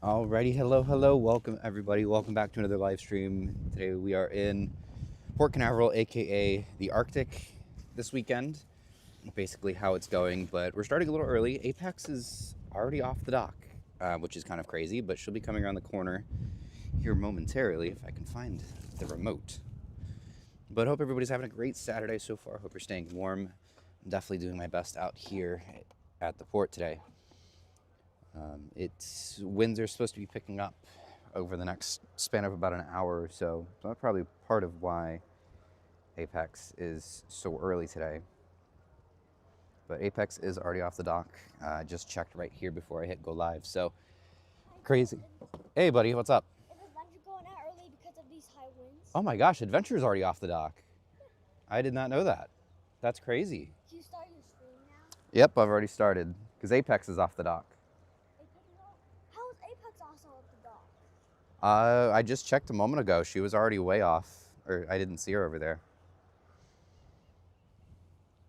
Alrighty, hello, welcome everybody. Welcome back to another live stream. Today we are in Port Canaveral, aka the Arctic, this weekend. Basically how it's going, but we're starting a little early. Apex is already off the dock, which is kind of crazy, but she'll be coming around the corner here momentarily if I can find the remote. But hope everybody's having a great Saturday so far. Hope you're staying warm. I'm definitely doing my best out here at the port today. Winds are supposed to be picking up over the next span of about an hour or so. So that's probably part of why Apex is so early today. But Apex is already off the dock. I just checked right here before I hit go live. So crazy. Hey, buddy, what's up? Is Adventure going out early because of these high winds? Oh my gosh, Adventure's already off the dock. I did not know that. That's crazy. Do you start your stream now? Yep, I've already started because Apex is off the dock. How is Apex also off the dock? I just checked a moment ago. She was already way off, or I didn't see her over there.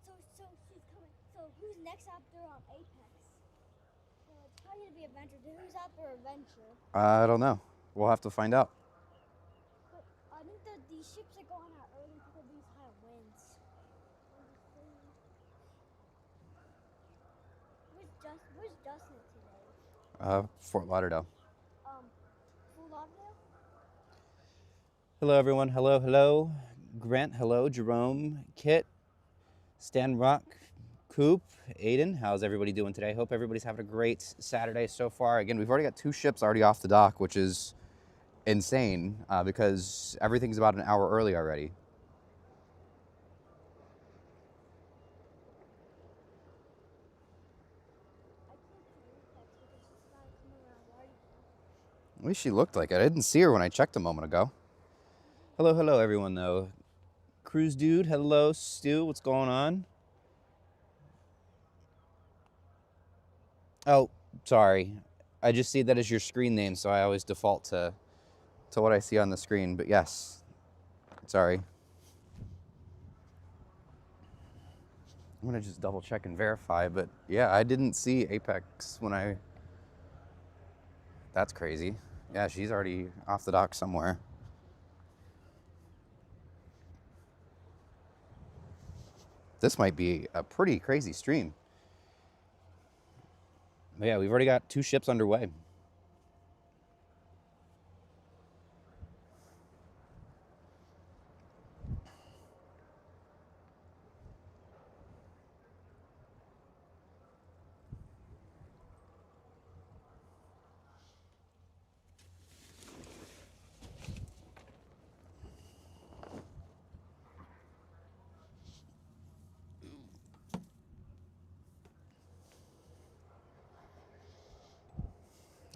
So she's coming. So who's next after Apex? So it's probably gonna be Adventure. Who's after Adventure? I don't know. We'll have to find out. But I think that these ships are going out early because of these high winds. Where's Justin today? Fort Lauderdale. Fort Lauderdale? Hello, everyone. Hello. Grant, hello. Jerome, Kit, Stan Rock, Coop, Aiden. How's everybody doing today? Hope everybody's having a great Saturday so far. Again, we've already got 2 ships already off the dock, which is insane because everything's about an hour early already. At least she looked like it. I didn't see her when I checked a moment ago. Hello, everyone, though. Cruise Dude, hello. Stu, what's going on? Oh, sorry. I just see that as your screen name, so I always default to what I see on the screen. But yes, sorry. I'm going to just double check and verify. But yeah, I didn't see Apex when I... That's crazy. Yeah, she's already off the dock somewhere. This might be a pretty crazy stream. But yeah, we've already got 2 ships underway.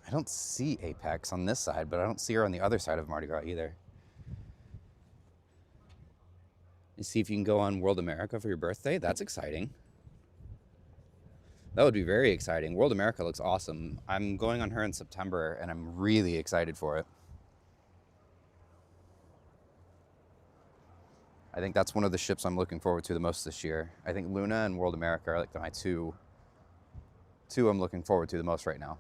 I don't see Apex on this side, but I don't see her on the other side of Mardi Gras either. You see if you can go on World America for your birthday. That's exciting. That would be very exciting. World America looks awesome. I'm going on her in September, and I'm really excited for it. I think that's one of the ships I'm looking forward to the most this year. I think Luna and World America are like my two I'm looking forward to the most right now.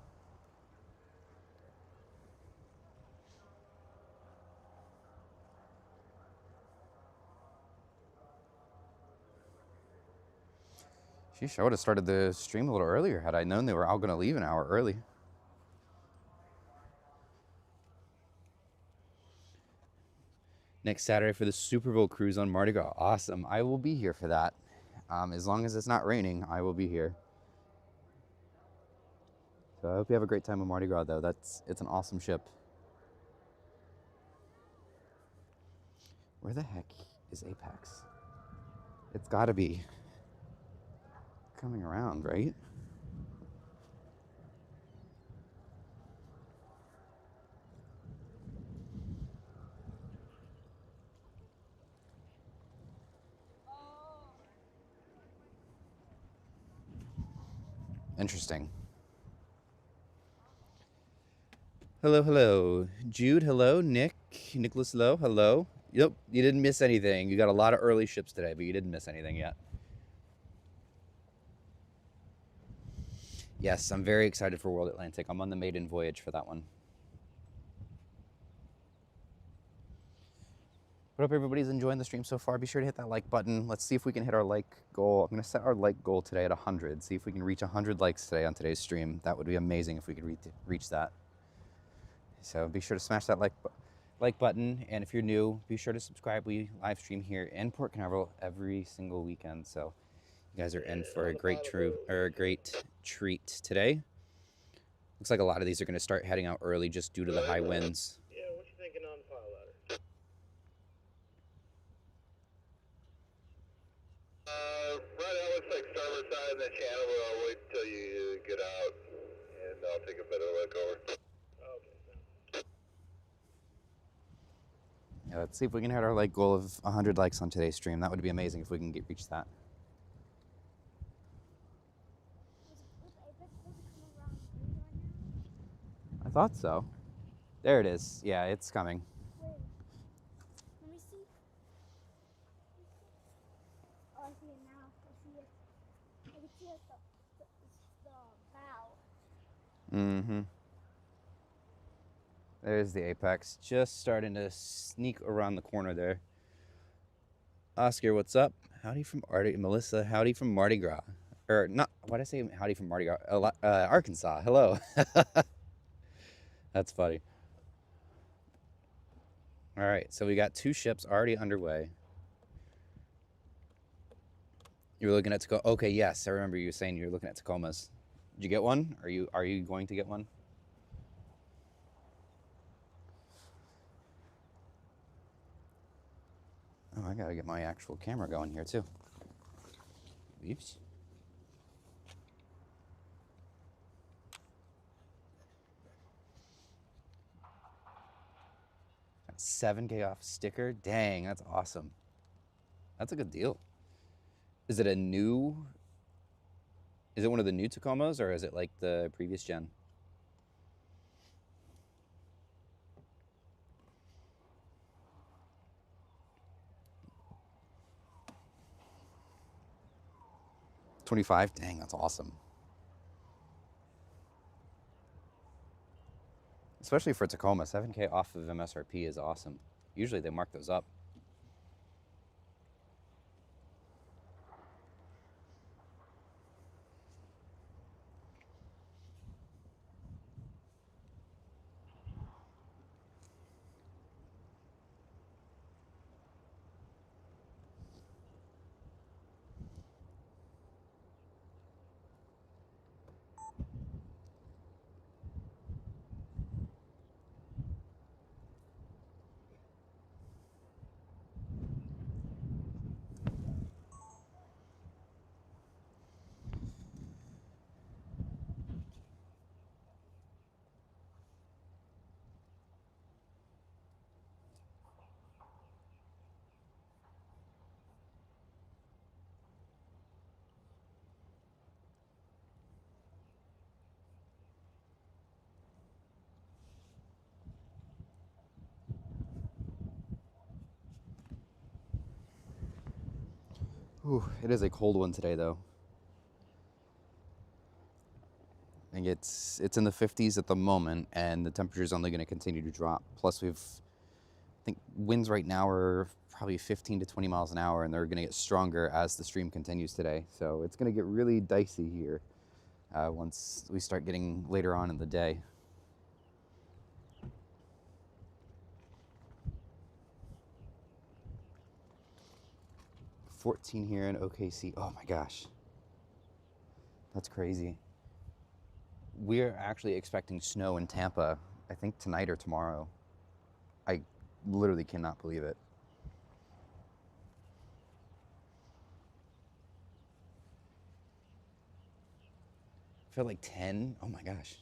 Sheesh, I would have started the stream a little earlier had I known they were all going to leave an hour early. Next Saturday for the Super Bowl cruise on Mardi Gras. Awesome. I will be here for that. As long as it's not raining, I will be here. So I hope you have a great time on Mardi Gras, though. It's an awesome ship. Where the heck is Apex? It's got to be coming around, right? Interesting. Hello. Jude, hello. Nicholas, hello. Yep, you didn't miss anything. You got a lot of early ships today, but you didn't miss anything yet. Yes, I'm very excited for World Atlantic. I'm on the maiden voyage for that one. But hope everybody's enjoying the stream so far. Be sure to hit that like button. Let's see if we can hit our like goal. I'm going to set our like goal today at 100. See if we can reach 100 likes today on today's stream. That would be amazing if we could reach that. So be sure to smash that like button. And if you're new, be sure to subscribe. We live stream here in Port Canaveral every single weekend. So you guys are in for a great treat today. Looks like a lot of these are going to start heading out early just due to the high winds. Yeah, what you thinking on the file ladder? Right now looks like starboard side of the channel, but I'll wait until you get out, and I'll take a better look over. Okay. Yeah, let's see if we can hit our like goal of 100 likes on today's stream. That would be amazing if we can reach that. I thought so. There it is. Yeah, it's coming. Wait. Let me see. Oh, I see it now. I see it. I can see it the bow. Mm-hmm. There's the apex. Just starting to sneak around the corner there. Oscar, what's up? Howdy from Melissa, howdy from Mardi Gras. Or not, why did I say howdy from Mardi Gras? Arkansas, hello. That's funny. All right, so we got 2 ships already underway. You were looking at Tacoma. Okay, yes, I remember you saying you were looking at Tacomas. Did you get one? Are you going to get one? Oh, I gotta get my actual camera going here too. Oops. 7K off sticker? Dang, that's awesome. That's a good deal. Is it one of the new Tacomas, or is it like the previous gen? $25? Dang, that's awesome. Especially for Tacoma, 7K off of MSRP is awesome. Usually they mark those up. Ooh, it is a cold one today, though. I think it's in the 50s at the moment, and the temperature is only going to continue to drop. Plus, I think winds right now are probably 15 to 20 miles an hour, and they're going to get stronger as the stream continues today. So it's going to get really dicey here once we start getting later on in the day. $14 here in OKC. Oh my gosh. That's crazy. We're actually expecting snow in Tampa, I think tonight or tomorrow. I literally cannot believe it. I feel like 10. Oh my gosh.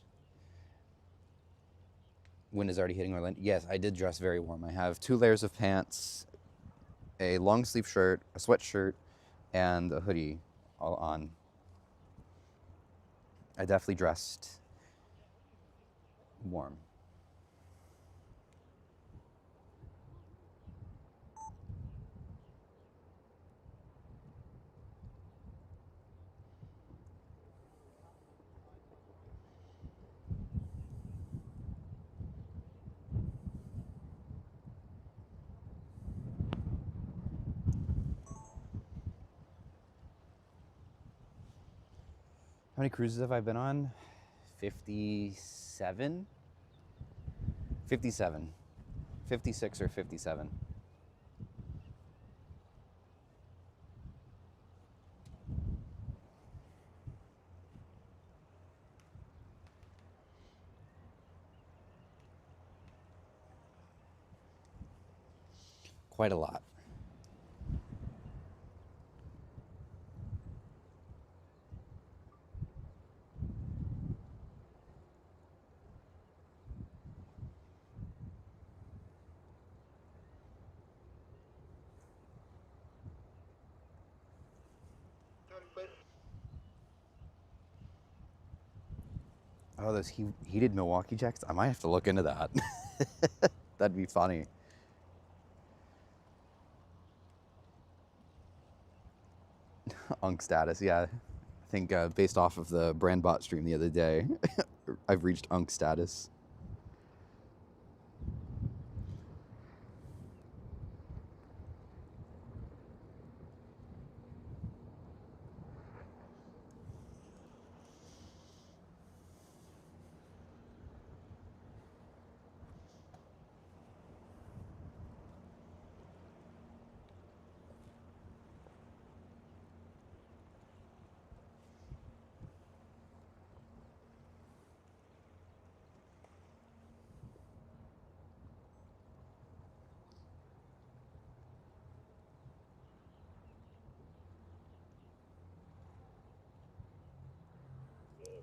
Wind is already hitting Orlando. Yes, I did dress very warm. I have 2 layers of pants, a long sleeve shirt, a sweatshirt, and a hoodie all on. I definitely dressed warm. How many cruises have I been on? 57? 57. 56 or 57. Quite a lot. Oh, those heated Milwaukee jackets? I might have to look into that. That'd be funny. Unk status, yeah. I think based off of the brand bot stream the other day, I've reached Unk status.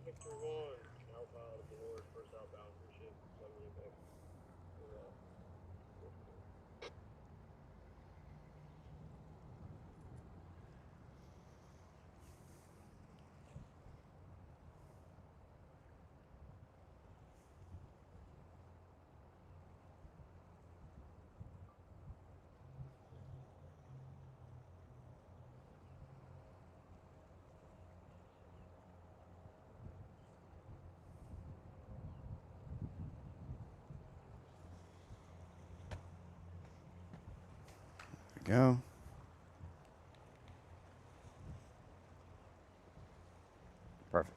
Victor 1, outbound aboard, first outbound for ship, 7 back. There we go. Perfect.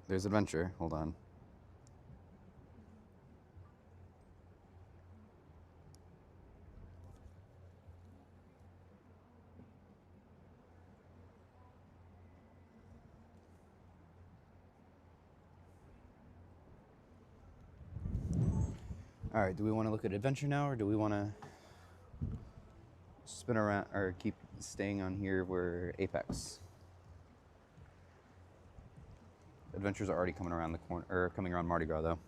There's adventure. Hold on. All right, do we want to look at adventure now, or do we want to spin around or keep staying on here where Apex? Adventures are already coming around the corner, or coming around Mardi Gras, though.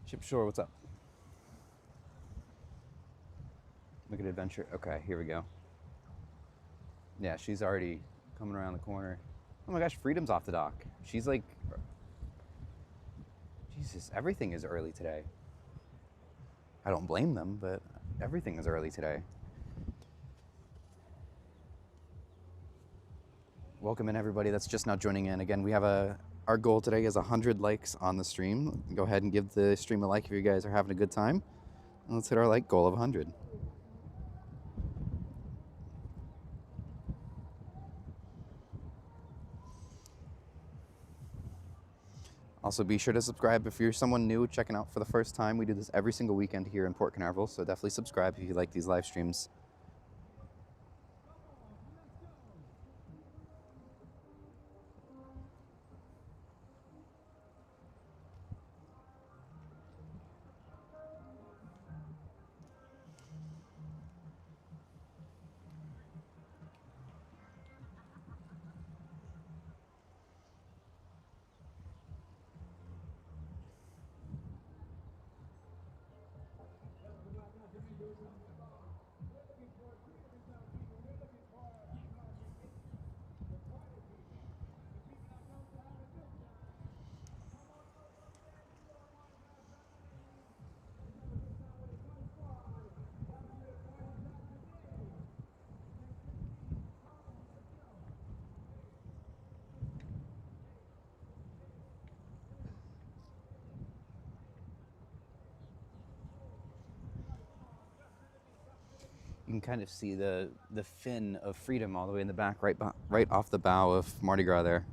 Ship Shore, what's up? Look at adventure. Okay, here we go. Yeah, she's already coming around the corner. Oh my gosh, Freedom's off the dock. She's like, Jesus, everything is early today. I don't blame them, but everything is early today. Welcome in, everybody that's just now joining in. Again, we have our goal today is 100 likes on the stream. Go ahead and give the stream a like if you guys are having a good time. And let's hit our like goal of 100. Also, be sure to subscribe if you're someone new checking out for the first time. We do this every single weekend here in Port Canaveral, so definitely subscribe if you like these live streams. You can kind of see the fin of Freedom all the way in the back, right off the bow of Mardi Gras there.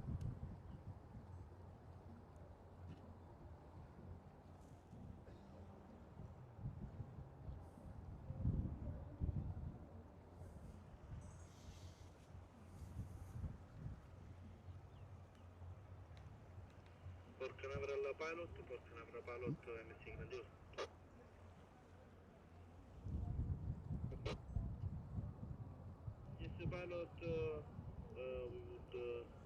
Port Canaveral pilot, Port Canaveral pilot, MSC Grandiosa. Yes, pilot, we would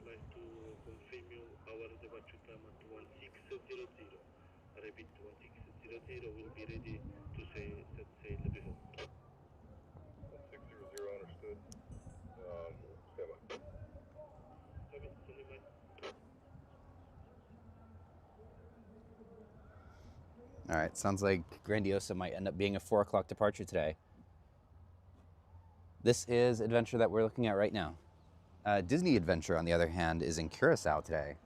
like to confirm you our departure time at 1600. I repeat, 1600 will be ready to set sail before. 1600 understood. Stand by. Copy, standing by. All right, sounds like Grandiosa might end up being a 4 o'clock departure today. This is Adventure that we're looking at right now. Disney Adventure, on the other hand, is in Curacao today.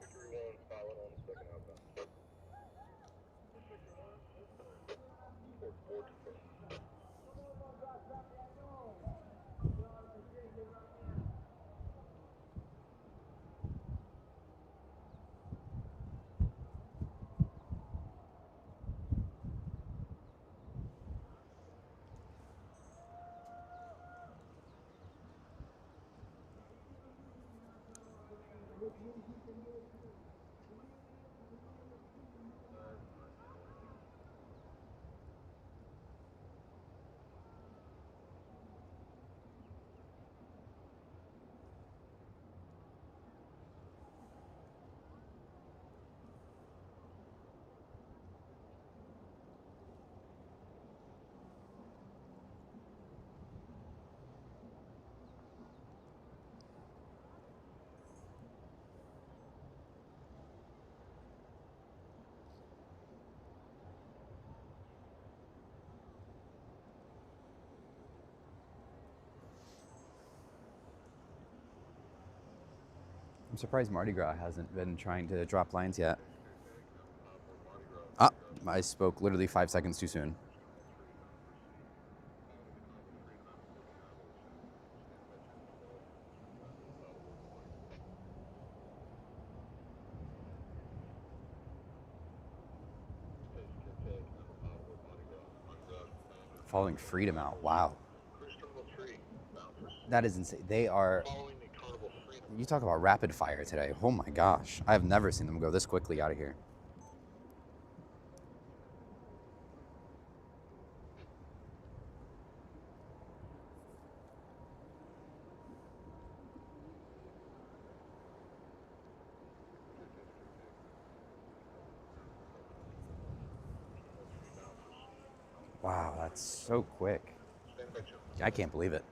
Victory 1, pilot on the second outbound. Port 4 confirmed. I'm surprised Mardi Gras hasn't been trying to drop lines yet. Ah, I spoke literally 5 seconds too soon. Following Freedom out. Wow. That is insane. They are... You talk about rapid fire today. Oh my gosh. I've never seen them go this quickly out of here. Wow, that's so quick. I can't believe it.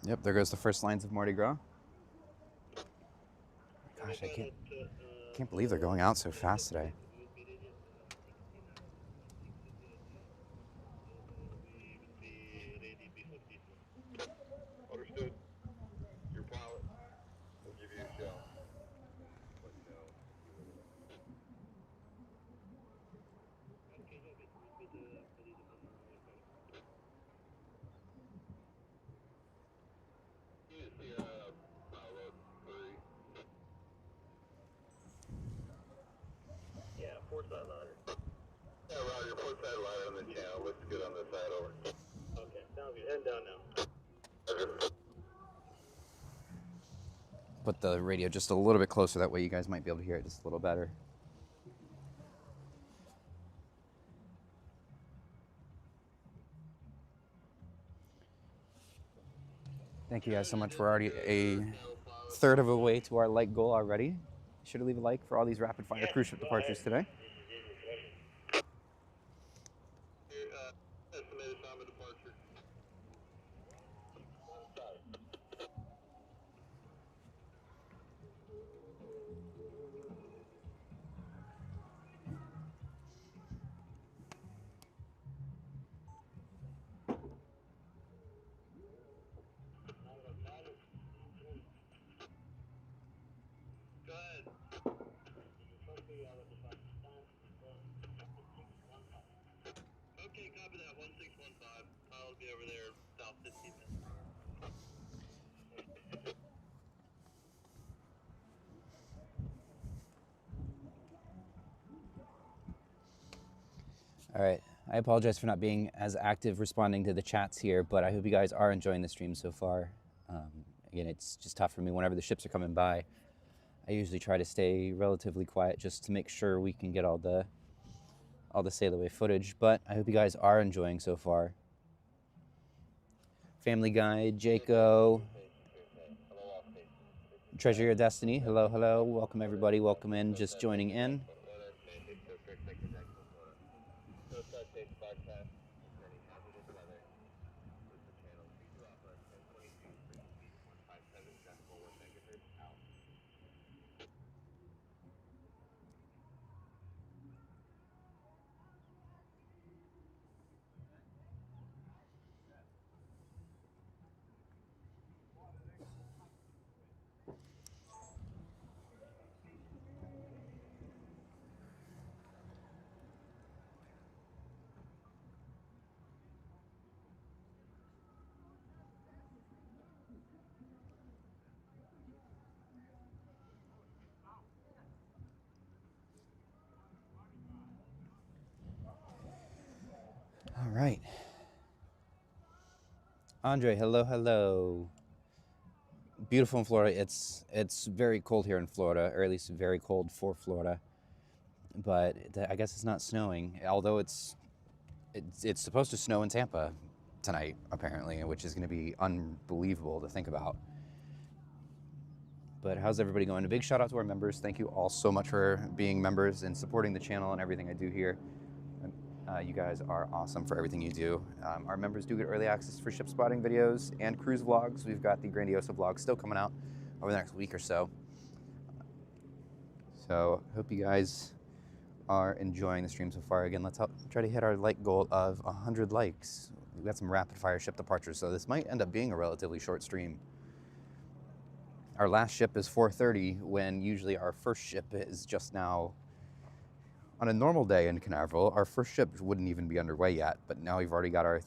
Yep, there goes the first lines of Mardi Gras. Gosh, I can't believe they're going out so fast today. Understood. Your pilot will give you a shout. Let you know. Yeah, port side ladder. Yeah, Roger, port side line on the channel. Let's get on this side over. Okay, sounds good. Heading down now. Put the radio just a little bit closer, that way you guys might be able to hear it just a little better. Thank you guys so much. We're already a third of a way to our like goal already. Be sure to leave a like for all these rapid fire cruise ship departures today. Estimated time of departure. Go ahead. Okay, copy that. 1615. I'll be over there about 15 minutes. All right. I apologize for not being as active responding to the chats here, but I hope you guys are enjoying the stream so far. Again, it's just tough for me whenever the ships are coming by. I usually try to stay relatively quiet just to make sure we can get all the sail away footage, but I hope you guys are enjoying so far. Family Guy, Jaco, Treasure Your Destiny, hello, hello, welcome everybody, welcome in, just joining in. All right. Andre, hello, hello. Beautiful in Florida. It's very cold here in Florida, or at least very cold for Florida. But I guess it's not snowing, although it's supposed to snow in Tampa tonight, apparently, which is going to be unbelievable to think about. But how's everybody going? A big shout out to our members. Thank you all so much for being members and supporting the channel and everything I do here. You guys are awesome for everything you do. Our members do get early access for ship spotting videos and cruise vlogs. We've got the Grandiosa vlog still coming out over the next week or so. So hope you guys are enjoying the stream so far. Again, let's try to hit our like goal of 100 likes. We've got some rapid fire ship departures, so this might end up being a relatively short stream. Our last ship is 4:30, when usually our first ship is just now. On a normal day in Canaveral, our first ship wouldn't even be underway yet, but now we've already got our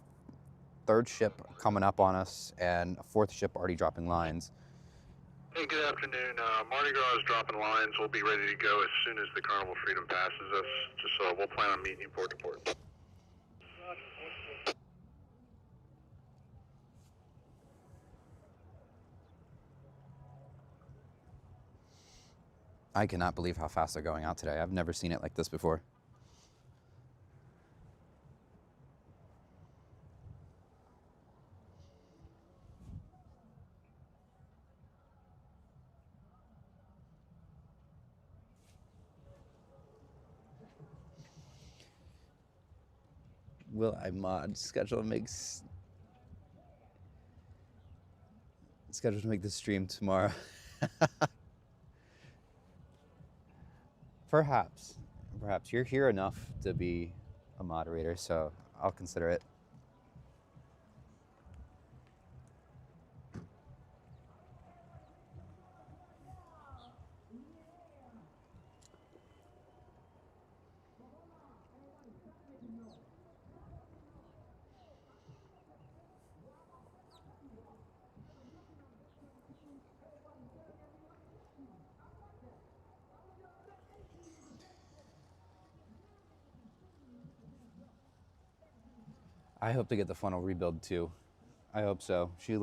third ship coming up on us and a fourth ship already dropping lines. Hey, good afternoon. Mardi Gras is dropping lines. We'll be ready to go as soon as the Carnival Freedom passes us. Just we'll plan on meeting you port to port. I cannot believe how fast they're going out today. I've never seen it like this before. Will I mod schedule to make this stream tomorrow? Perhaps you're here enough to be a moderator, so I'll consider it. I hope to get the funnel rebuild too. I hope so. She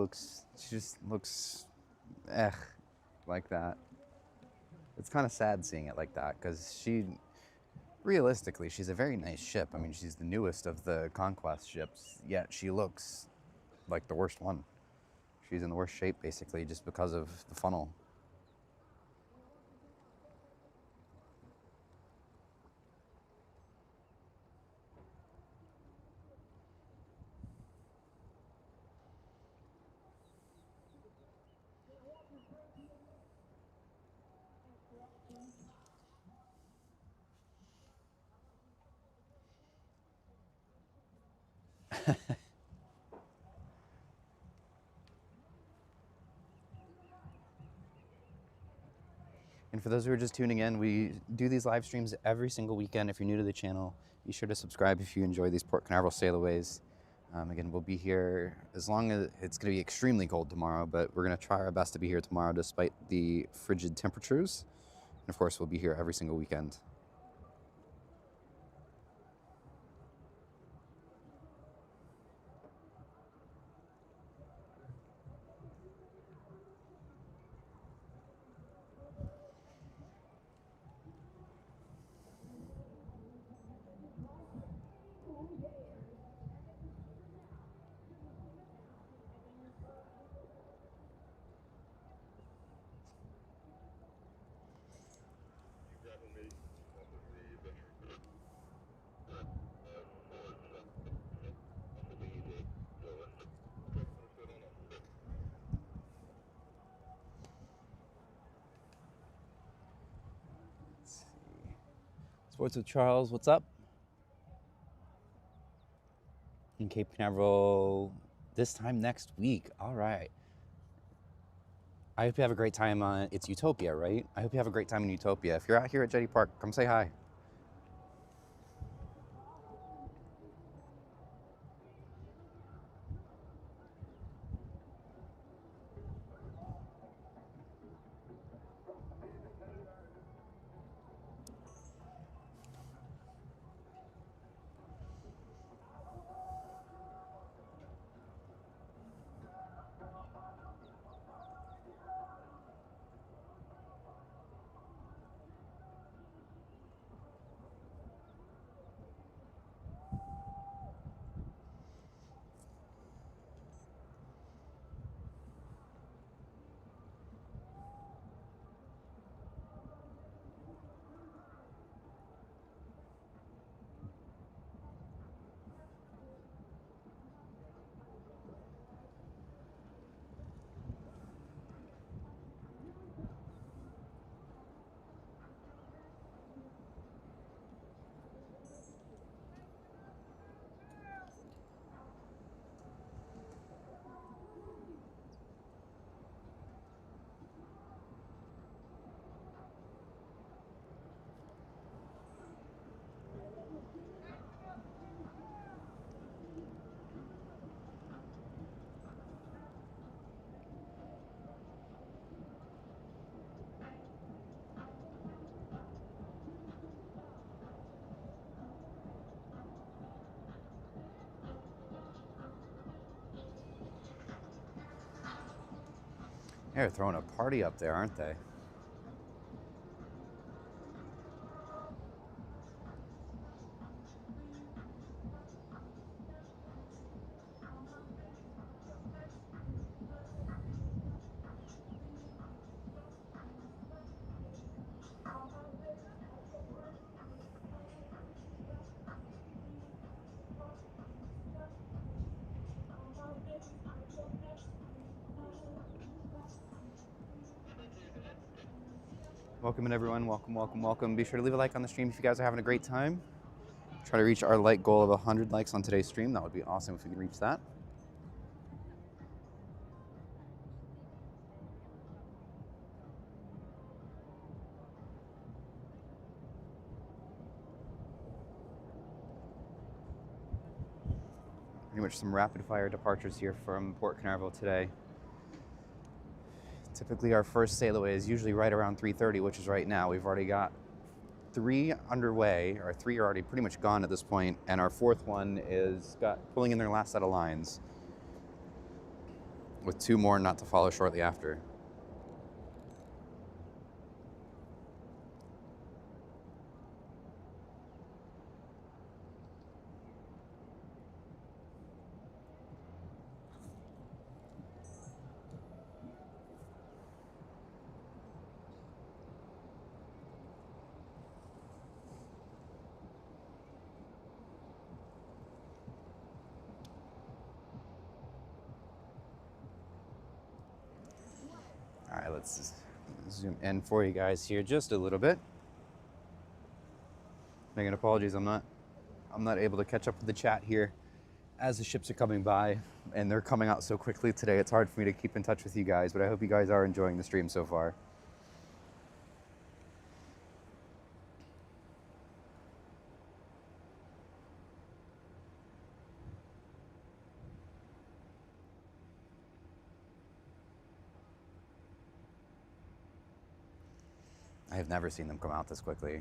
just looks like that. It's kind of sad seeing it like that, because realistically, she's a very nice ship. I mean, she's the newest of the Conquest ships, yet she looks like the worst one. She's in the worst shape, basically, just because of the funnel. And for those who are just tuning in, we do these live streams every single weekend. If you're new to the channel, be sure to subscribe if you enjoy these Port Canaveral sailaways. Again, we'll be here as long as it's going to be extremely cold tomorrow, but we're going to try our best to be here tomorrow despite the frigid temperatures. And of course, we'll be here every single weekend. Sports with Charles, what's up? In Cape Canaveral this time next week. All right. I hope you have a great time on, it's Utopia, right? I hope you have a great time in Utopia. If you're out here at Jetty Park, come say hi. They're throwing a party up there, aren't they? Welcome in, everyone. Welcome, welcome, welcome. Be sure to leave a like on the stream if you guys are having a great time. Try to reach our like goal of 100 likes on today's stream. That would be awesome if we can reach that. Pretty much some rapid fire departures here from Port Canaveral today. Typically our first sailaway is usually right around 3:30, which is right now. We've already got 3 underway, or 3 are already pretty much gone at this point, and our 4th one is pulling in their last set of lines, with 2 more not to follow shortly after. All right, let's zoom in for you guys here just a little bit. Making apologies, I'm not able to catch up with the chat here as the ships are coming by, and they're coming out so quickly today. It's hard for me to keep in touch with you guys, but I hope you guys are enjoying the stream so far. I have never seen them come out this quickly.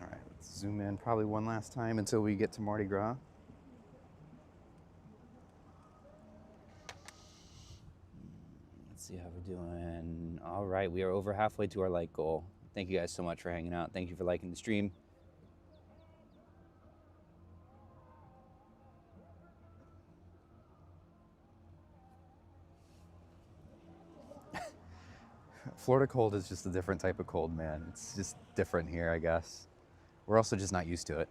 All right, let's zoom in probably one last time until we get to Mardi Gras. Let's see how we're doing. All right, we are over halfway to our like goal. Thank you guys so much for hanging out. Thank you for liking the stream. Florida cold is just a different type of cold, man. It's just different here, I guess. We're also just not used to it.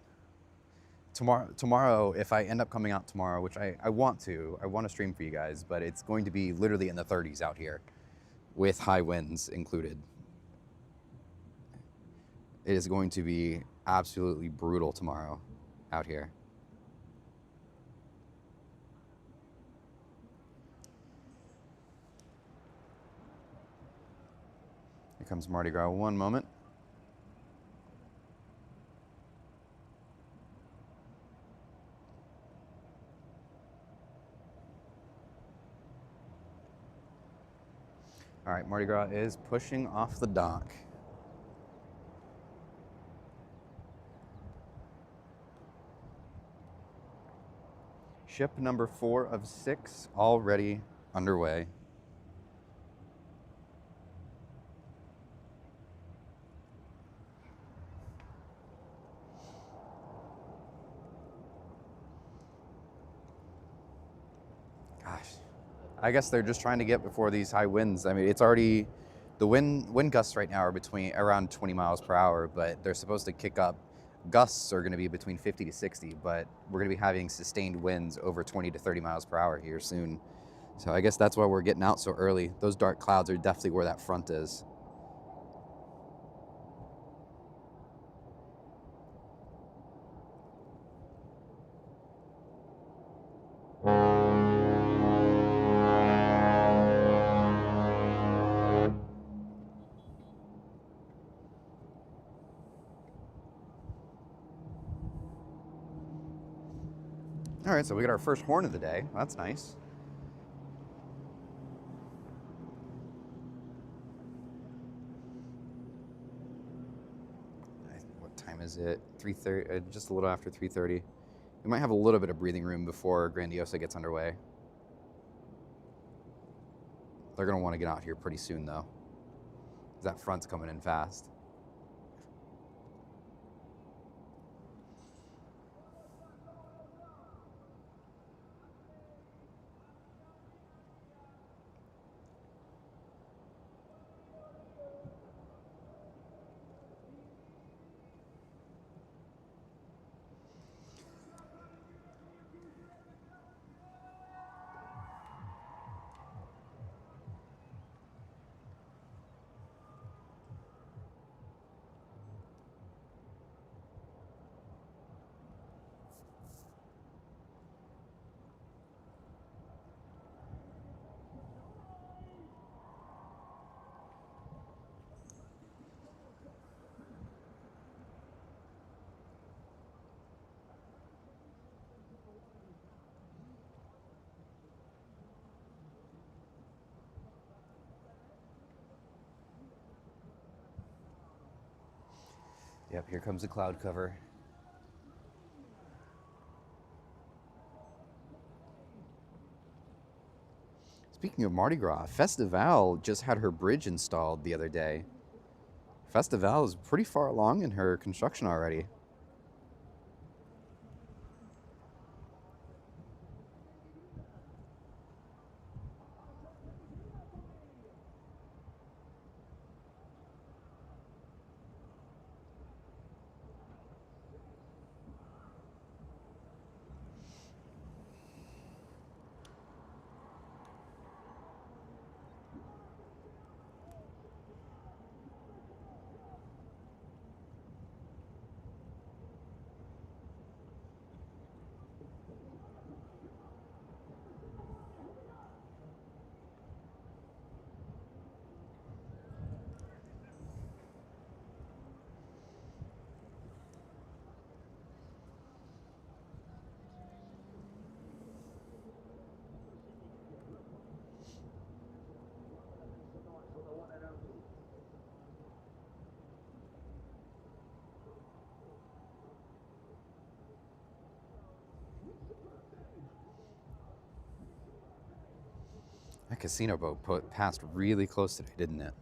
Tomorrow, if I end up coming out tomorrow, which I want to stream for you guys, but it's going to be literally in the 30s out here with high winds included. It is going to be absolutely brutal tomorrow out here. Here comes Mardi Gras. One moment. All right, Mardi Gras is pushing off the dock. Ship number 4 of 6 already underway. Gosh, I guess they're just trying to get before these high winds. I mean, it's already, the wind gusts right now are around 20 miles per hour, but they're supposed to kick up. Gusts are going to be between 50 to 60, but we're going to be having sustained winds over 20 to 30 miles per hour here soon. So I guess that's why we're getting out so early. Those dark clouds are definitely where that front is. All right, so we got our first horn of the day. That's nice. What time is it? 3:30. Just a little after 3:30. We might have a little bit of breathing room before Grandiosa gets underway. They're gonna want to get out here pretty soon, though. That front's coming in fast. Yep, here comes the cloud cover. Speaking of Mardi Gras, Festival just had her bridge installed the other day. Festival is pretty far along in her construction already. That casino boat passed really close today, didn't it?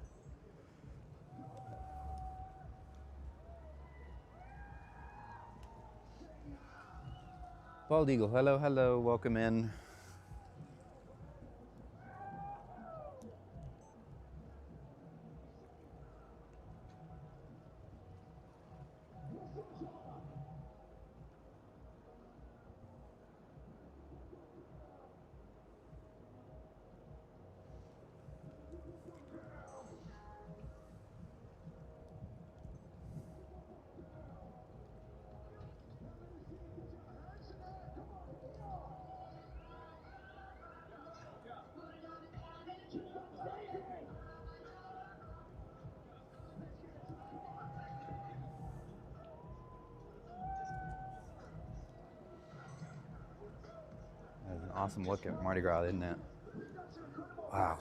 Bald Eagle, hello, hello, welcome in. That was an awesome look at Mardi Gras, didn't it? Wow.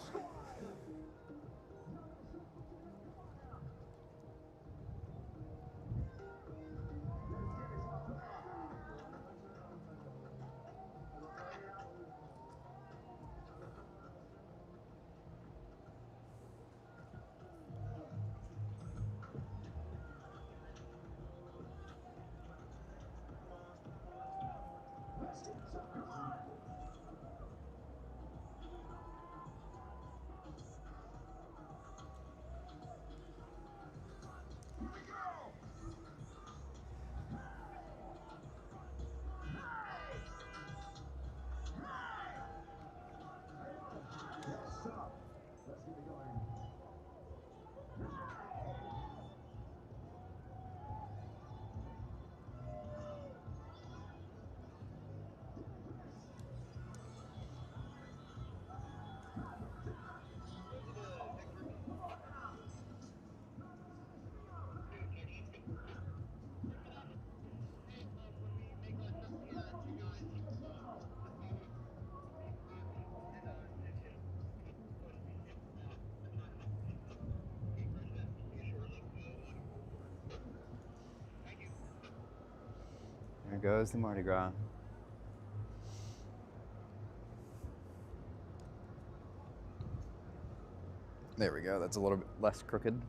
There goes the Mardi Gras. There we go. That's a little bit less crooked.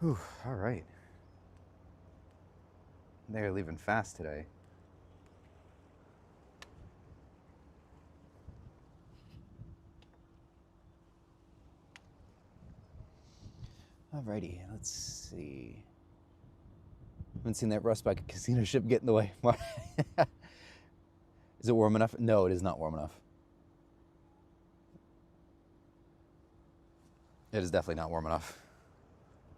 Whew, all right. They're leaving fast today. Alrighty, let's see. Haven't seen that rust bucket casino ship get in the way. Is it warm enough? No, it is not warm enough. It is definitely not warm enough.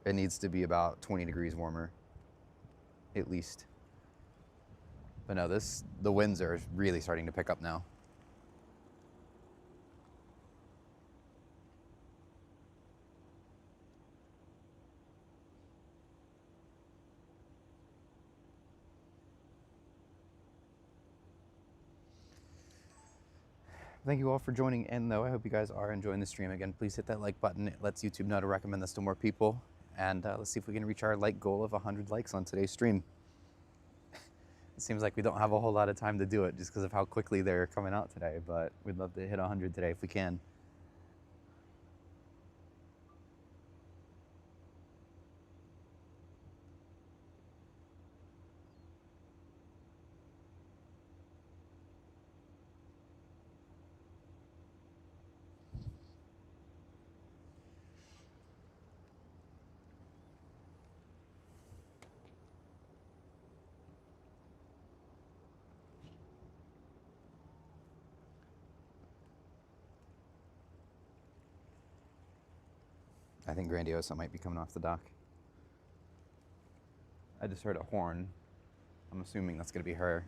It needs to be about 20 degrees warmer, at least. But no, the winds are really starting to pick up now. Thank you all for joining in, though. I hope you guys are enjoying the stream. Again, please hit that like button. It lets YouTube know to recommend this to more people. And let's see if we can reach our like goal of 100 likes on today's stream. It seems like we don't have a whole lot of time to do it just because of how quickly they're coming out today, but we'd love to hit 100 today if we can. I think Grandiosa might be coming off the dock. I just heard a horn. I'm assuming that's going to be her.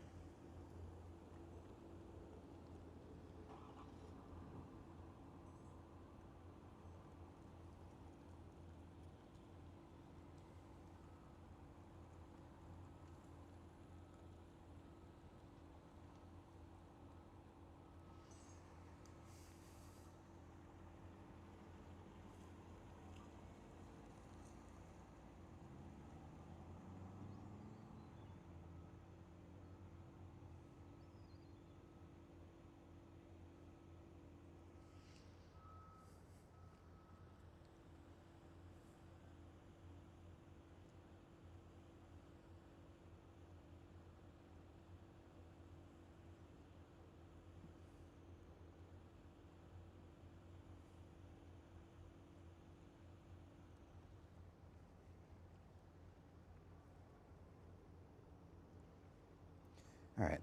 All right,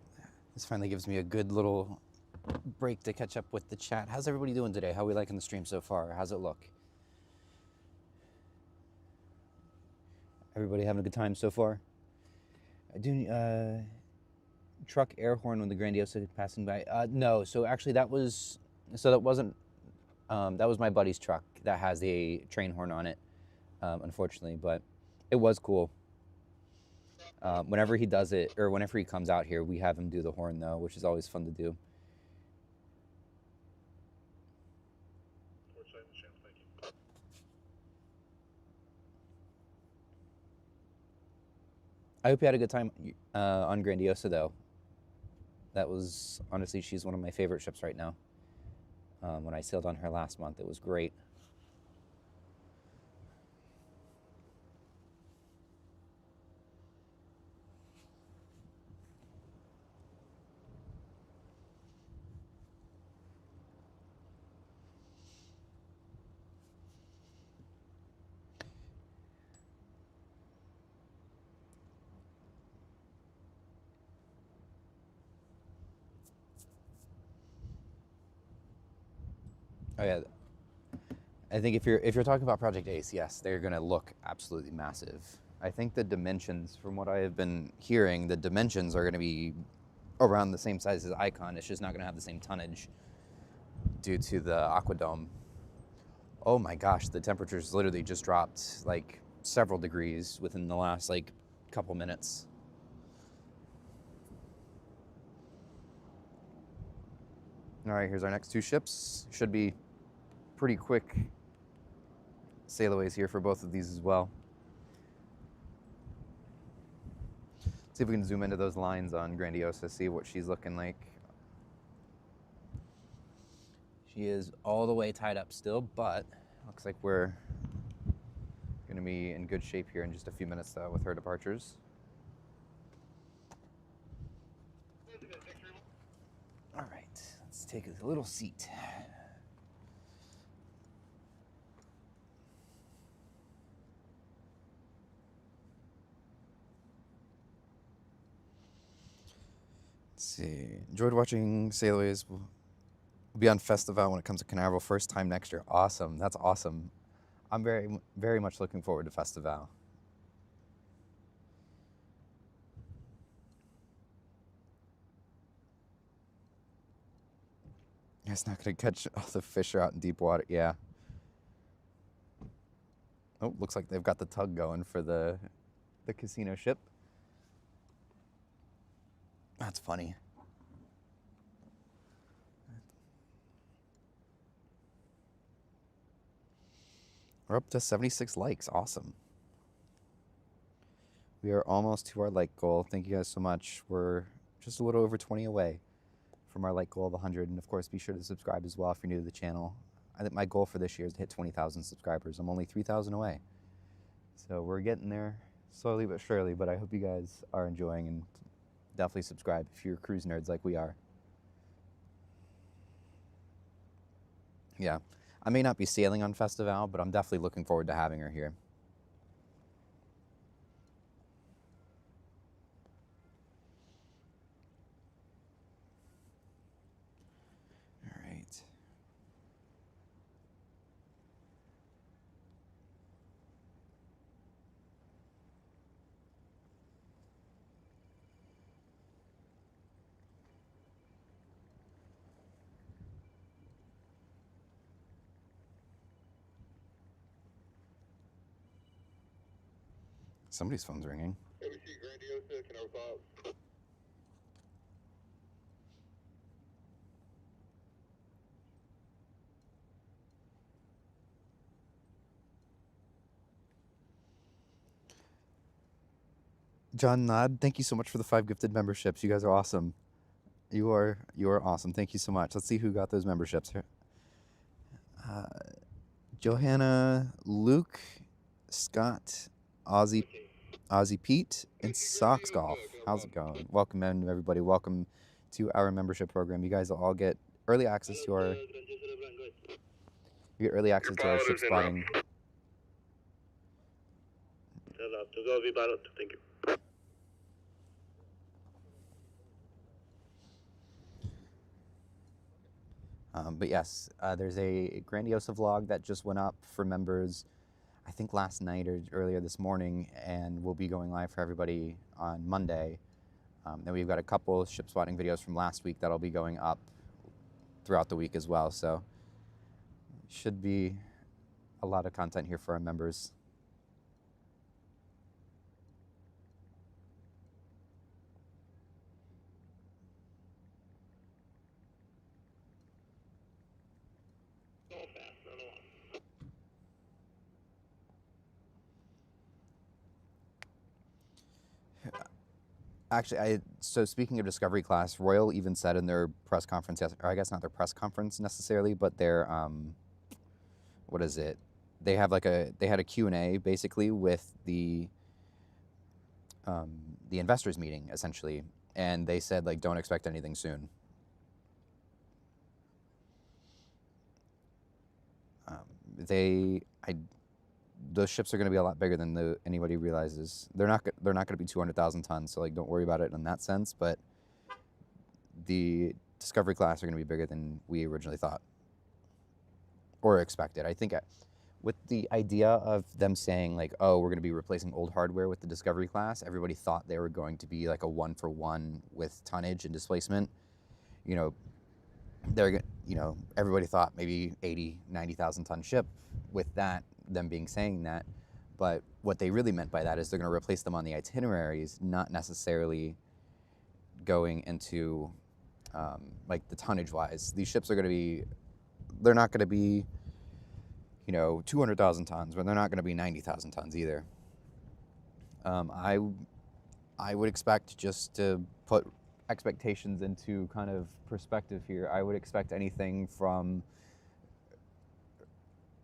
this finally gives me a good little break to catch up with the chat. How's everybody doing today? How are we liking the stream so far? How's it look? Everybody having a good time so far? truck air horn when the Grandiosa passing by? No. So actually, that wasn't. That was my buddy's truck that has a train horn on it. Unfortunately, but it was cool. Whenever he does it, or whenever he comes out here, we have him do the horn though, which is always fun to do. I hope you had a good time on Grandiosa though. That was, honestly, she's one of my favorite ships right now. When I sailed on her last month, it was great. Oh yeah, I think if you're talking about Project Ace, yes, they're gonna look absolutely massive. I think the dimensions, from what I have been hearing, the dimensions are gonna be around the same size as Icon. It's just not gonna have the same tonnage due to the Aquadome. Oh my gosh, the temperatures literally just dropped like several degrees within the last like couple minutes. All right, here's our next two ships. Should be pretty quick sailaways here for both of these as well. See if we can zoom into those lines on Grandiosa, see what she's looking like. She is all the way tied up still, but looks like we're gonna be in good shape here in just a few minutes though with her departures. All right, let's take a little seat. Let's see. Enjoyed watching Sailaways. We'll be on Festival when it comes to Canaveral first time next year. Awesome. That's awesome. I'm very, very much looking forward to Festival. It's not going to catch all the fish are out in deep water. Yeah. Oh, looks like they've got the tug going for the casino ship. That's funny. We're up to 76 likes. Awesome. We are almost to our like goal. Thank you guys so much. We're just a little over 20 away from our like goal of 100. And of course, be sure to subscribe as well if you're new to the channel. I think my goal for this year is to hit 20,000 subscribers. I'm only 3,000 away. So we're getting there slowly but surely, but I hope you guys are enjoying, and definitely subscribe if you're cruise nerds like we are. Yeah, I may not be sailing on Festival, but I'm definitely looking forward to having her here. All right. Somebody's phone's ringing. MSC Grandiosa, Canaveral. John Nod, thank you so much for the 5 gifted memberships. You guys are awesome. You are awesome. Thank you so much. Let's see who got those memberships here. Johanna, Luke, Scott, Ozzy Pete, and Sox Golf. How's it going? Welcome in, everybody. Welcome to our membership program. You guys will all get early access to our ship spotting. Thank you. But yes, there's a Grandiosa vlog that just went up for members, I think last night or earlier this morning, and will be going live for everybody on Monday. Then we've got a couple ship spotting videos from last week that'll be going up throughout the week as well. So should be a lot of content here for our members. Go fast, run along. Actually, so speaking of Discovery Class, Royal even said in their press conference, or I guess not their press conference necessarily, but their what is it? They had a Q&A basically with the investors meeting essentially, and they said like don't expect anything soon. Those ships are going to be a lot bigger than anybody realizes. They're not going to be 200,000 tons, so like don't worry about it in that sense. But the Discovery Class are going to be bigger than we originally thought or expected. I think with the idea of them saying like, oh, we're going to be replacing old hardware with the Discovery Class, everybody thought they were going to be like a 1-for-1 with tonnage and displacement. You know, everybody thought maybe 80, 90,000 ton ship with that, them saying that. But what they really meant by that is they're going to replace them on the itineraries, not necessarily going into like the tonnage wise. These ships are going to be, they're not going to be, 200,000 tons, but they're not going to be 90,000 tons either. I would expect, just to put expectations into kind of perspective here, I would expect anything from,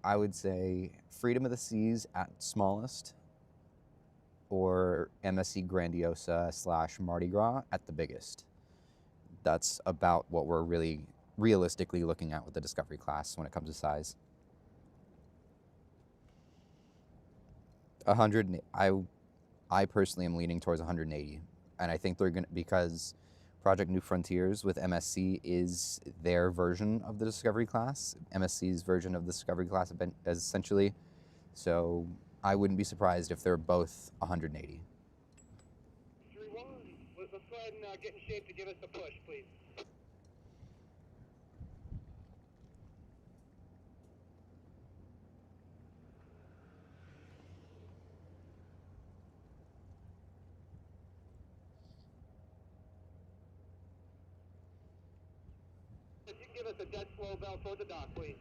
I would say, Freedom of the Seas at smallest, or MSC Grandiosa / Mardi Gras at the biggest. That's about what we're really realistically looking at with the Discovery Class when it comes to size. 100, I personally am leaning towards 180, and I think they're going to, because Project New Frontiers with MSC is their version of the Discovery Class, MSC's version of the Discovery Class essentially. So I wouldn't be surprised if they're both 180. 3-1. Let's go ahead and get in shape to give us the push, please. If you can give us a dead slow bell toward the dock, please.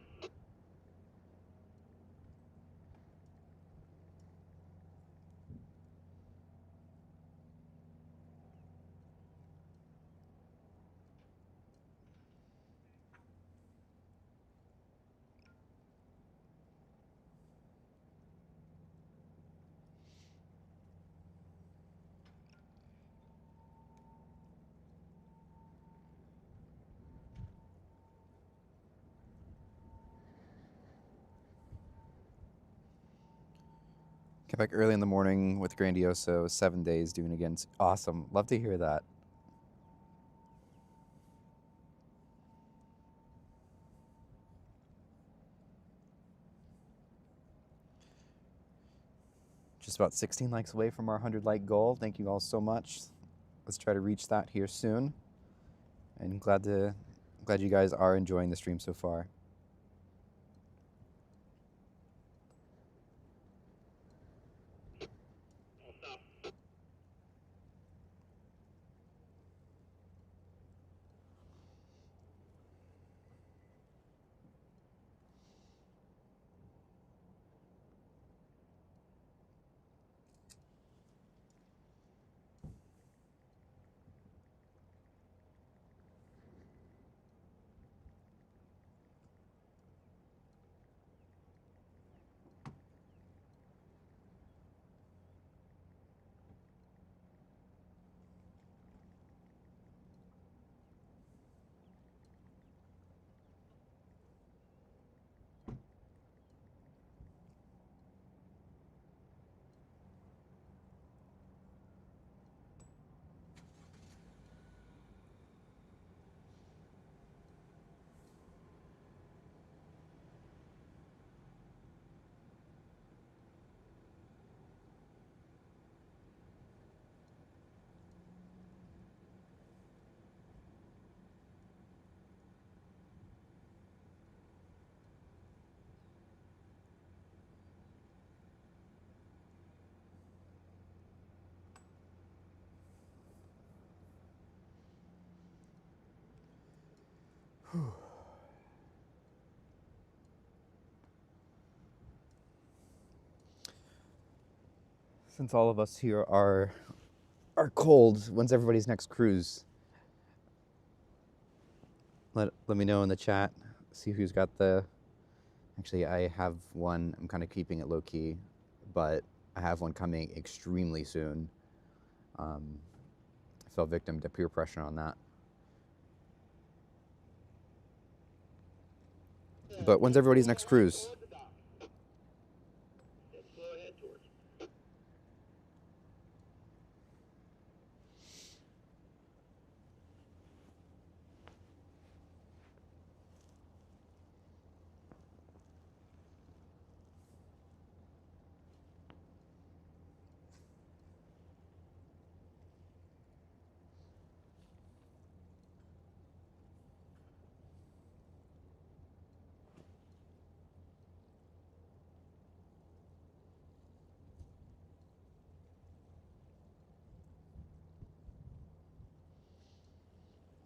Get back early in the morning with Grandiosa, 7 days doing it again. Awesome. Love to hear that. Just about 16 likes away from our 100 like goal. Thank you all so much. Let's try to reach that here soon. And glad you guys are enjoying the stream so far. I'll stop. Since all of us here are cold, when's everybody's next cruise? Let me know in the chat. See who's got the... Actually, I have one. I'm kind of keeping it low-key, but I have one coming extremely soon. I fell victim to peer pressure on that. But when's everybody's next cruise?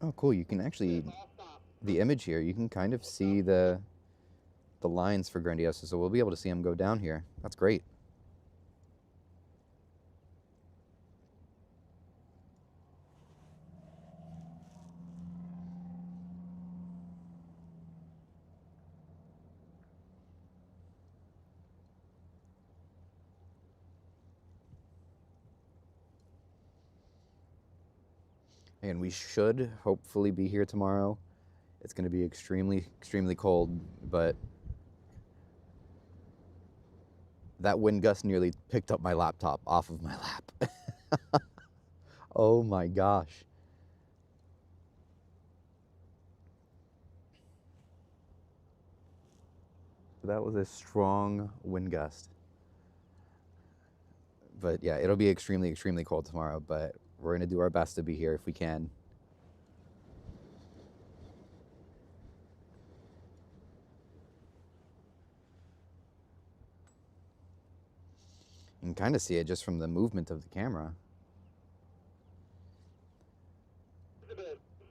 Oh, cool. You can actually, the image here, you can kind of see the lines for Grandiosa, so we'll be able to see them go down here. That's great. And we should hopefully be here tomorrow. It's going to be extremely, extremely cold, but that wind gust nearly picked up my laptop off of my lap. Oh my gosh. That was a strong wind gust. But yeah, it'll be extremely, extremely cold tomorrow, but we're going to do our best to be here if we can. You can kind of see it just from the movement of the camera.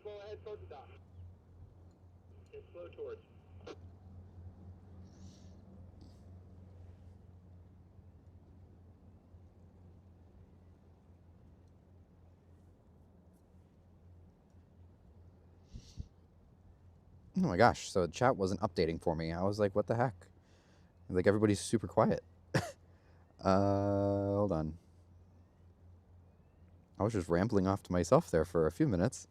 Slow ahead towards the dock. Okay, slow towards. Oh my gosh, so the chat wasn't updating for me. I was like, what the heck? Like, everybody's super quiet. Hold on. I was just rambling off to myself there for a few minutes.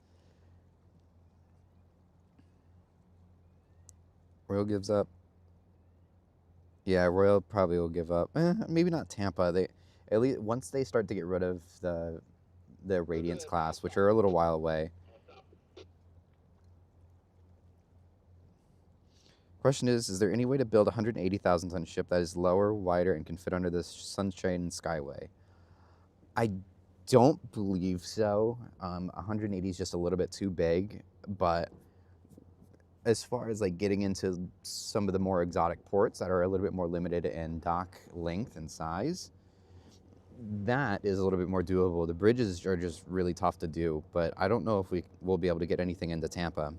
Royal gives up. Yeah, Royal probably will give up. Maybe not Tampa. They, at least once they start to get rid of the Radiance class, which are a little while away. Question is there any way to build a 180,000 ton ship that is lower, wider, and can fit under this Sunshine Skyway? I don't believe so. 180 is just a little bit too big, but as far as like getting into some of the more exotic ports that are a little bit more limited in dock length and size, that is a little bit more doable. The bridges are just really tough to do, but I don't know if we will be able to get anything into Tampa.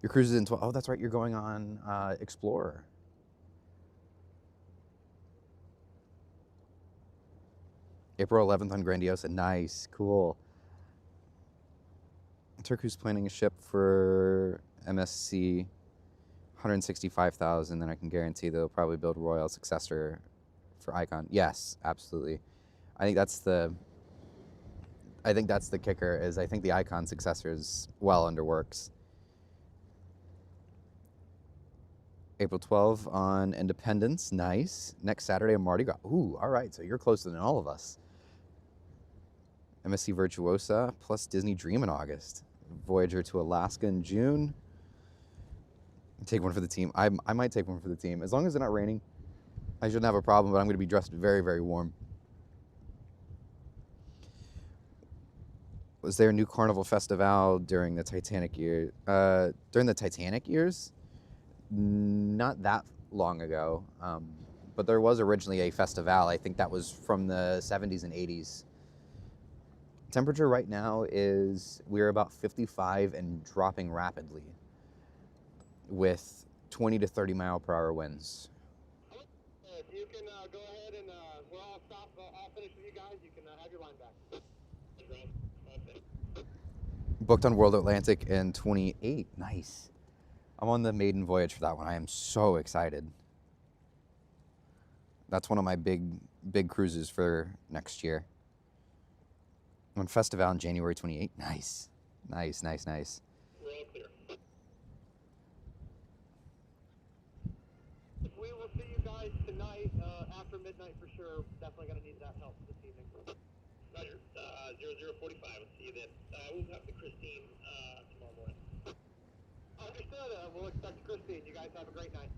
Your cruise is in 12. Oh, that's right. You're going on Explorer. April 11th on Grandiosa. Nice. Cool. Turku's planning a ship for MSC, 165,000. Then I can guarantee they'll probably build Royal successor for Icon. Yes, absolutely. I think that's the kicker. Is I think the Icon successor is well under works. April 12 on Independence. Nice. Next Saturday on Mardi Gras. Ooh, all right. So you're closer than all of us. MSC Virtuosa plus Disney Dream in August. Voyager to Alaska in June. Take one for the team. I might take one for the team. As long as it's not raining, I shouldn't have a problem, but I'm going to be dressed very, very warm. Was there a new Carnival Festival during the Titanic year? During the Titanic years? Not that long ago. But there was originally a festival. I think that was from the 70s and 80s. Temperature right now is, we're about 55 and dropping rapidly with 20 to 30 mile per hour winds. If you can go ahead and we'll all stop, I'll finish with you guys. You can have your line back. Booked on World Atlantic in 28. Nice. I'm on the maiden voyage for that one. I am so excited. That's one of my big cruises for next year. On Festival on January 28th. Nice. Nice, nice, nice. We're all clear. We will see you guys tonight after midnight for sure. Definitely going to need that help this evening. Roger. 0045. We'll see you then. We'll have the Christine tomorrow morning. Understood. We'll expect Christine. You guys have a great night.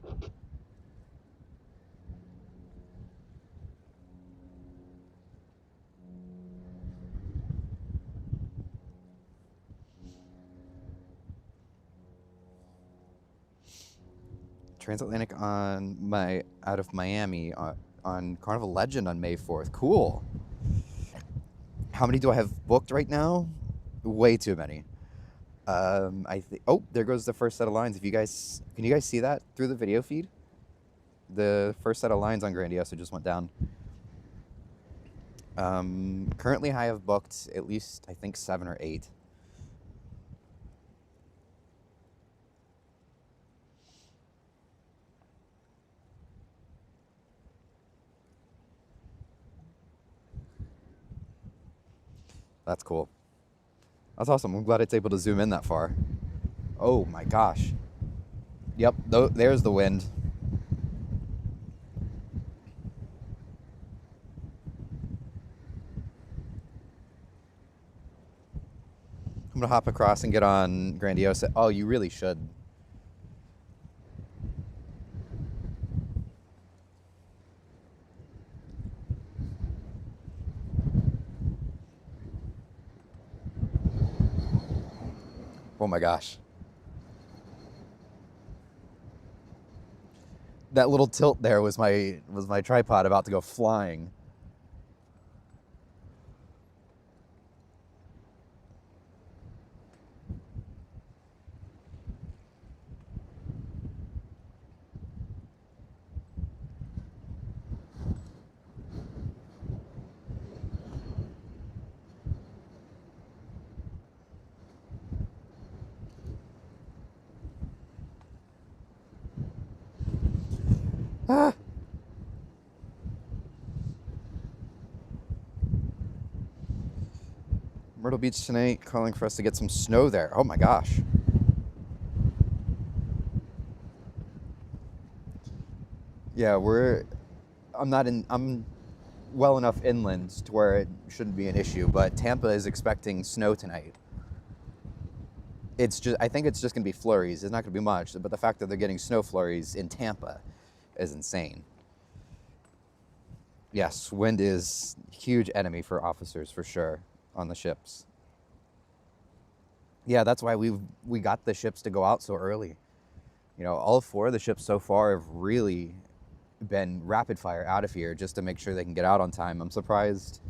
Transatlantic out of Miami on Carnival Legend on May 4th. Cool. How many do I have booked right now? Way too many. Oh, there goes the first set of lines. Can you guys see that through the video feed? The first set of lines on Grandiosa just went down. Currently I have booked at least, I think, 7 or 8. That's cool. That's awesome. I'm glad it's able to zoom in that far. Oh my gosh. Yep, there's the wind. I'm gonna hop across and get on Grandiosa. Oh, you really should. Oh my gosh. That little tilt there was my tripod about to go flying. Ah. Myrtle Beach tonight, calling for us to get some snow there. Oh my gosh. Yeah, I'm well enough inland to where it shouldn't be an issue, but Tampa is expecting snow tonight. I think it's just gonna be flurries. It's not gonna be much, but the fact that they're getting snow flurries in Tampa is insane. Yes, wind is a huge enemy for officers for sure on the ships. Yeah, that's why we got the ships to go out so early. You know, all 4 of the ships so far have really been rapid fire out of here just to make sure they can get out on time. I'm surprised.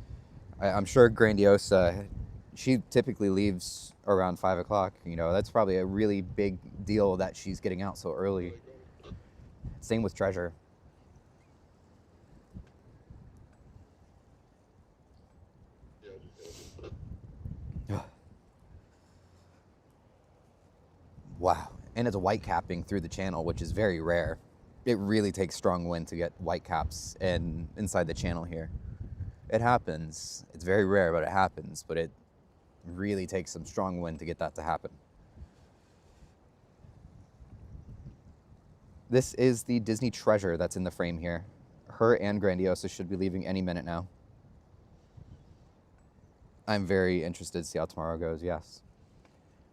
I'm sure Grandiosa, she typically leaves around 5 o'clock. You know, that's probably a really big deal that she's getting out so early. Same with Treasure. Wow. And it's white capping through the channel, which is very rare. It really takes strong wind to get white caps inside the channel here. It happens. It's very rare, but it happens. But it really takes some strong wind to get that to happen. This is the Disney Treasure that's in the frame here. Her and Grandiosa should be leaving any minute now. I'm very interested to see how tomorrow goes, yes.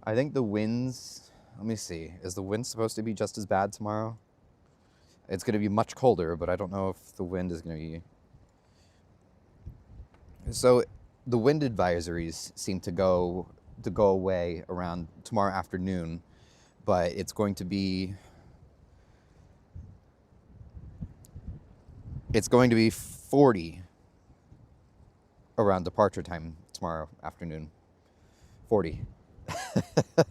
I think the winds, let me see. Is the wind supposed to be just as bad tomorrow? It's going to be much colder, but I don't know if the wind is going to be... So the wind advisories seem to go away around tomorrow afternoon, but it's going to be It's going to be 40 around departure time tomorrow afternoon. 40. And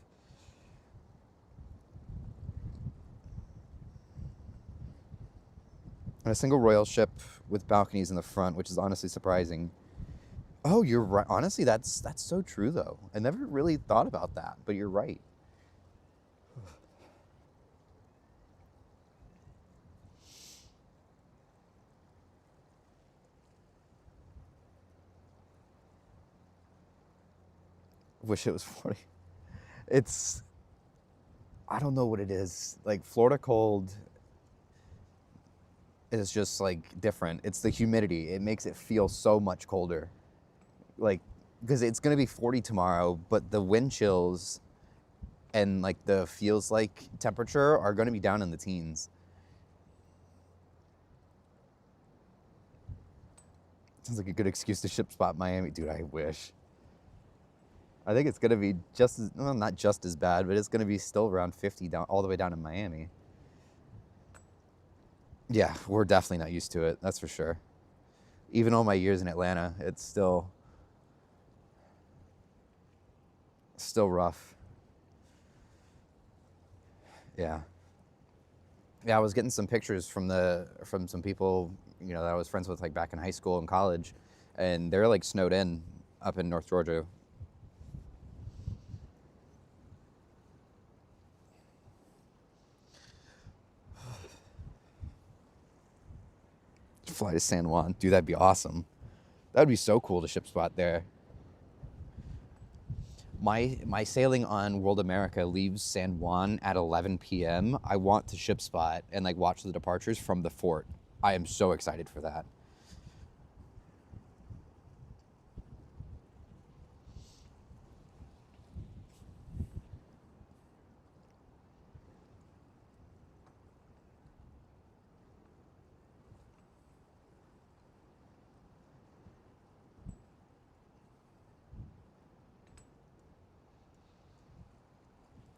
a single royal ship with balconies in the front, which is honestly surprising. Oh, you're right. Honestly, that's so true, though. I never really thought about that, but you're right. Wish it was 40. It's, I don't know what it is. Like, Florida cold is just, like, different. It's the humidity. It makes it feel so much colder. Like, because it's going to be 40 tomorrow, but the wind chills and, like, the feels like temperature are going to be down in the teens. Sounds like a good excuse to ship spot Miami. Dude, I wish. I think it's going to be just as, well, not just as bad, but it's going to be still around 50 down, all the way down in Miami. Yeah, we're definitely not used to it. That's for sure. Even all my years in Atlanta, it's still rough. Yeah. Yeah, I was getting some pictures from some people, you know, that I was friends with, like, back in high school and college, and they're, like, snowed in up in North Georgia. Fly to San Juan. Dude, that'd be awesome. That would be so cool to ship spot there. My sailing on World America leaves San Juan at 11 p.m. I want to ship spot and, like, watch the departures from the fort. I am so excited for that.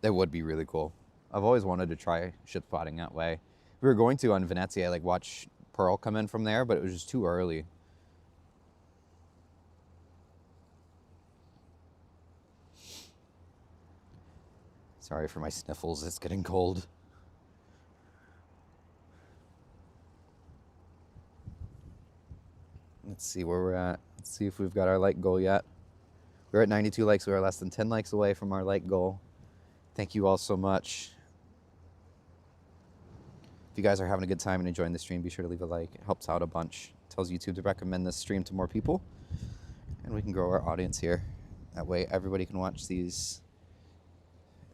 That would be really cool. I've always wanted to try ship spotting that way. We were going to on Venezia, like, watch Pearl come in from there, but it was just too early. Sorry for my sniffles, it's getting cold. Let's see where we're at. Let's see if we've got our like goal yet. We're at 92 likes. We are less than 10 likes away from our like goal. Thank you all so much. If you guys are having a good time and enjoying the stream, be sure to leave a like. It helps out a bunch. It tells YouTube to recommend this stream to more people. And we can grow our audience here. That way everybody can watch these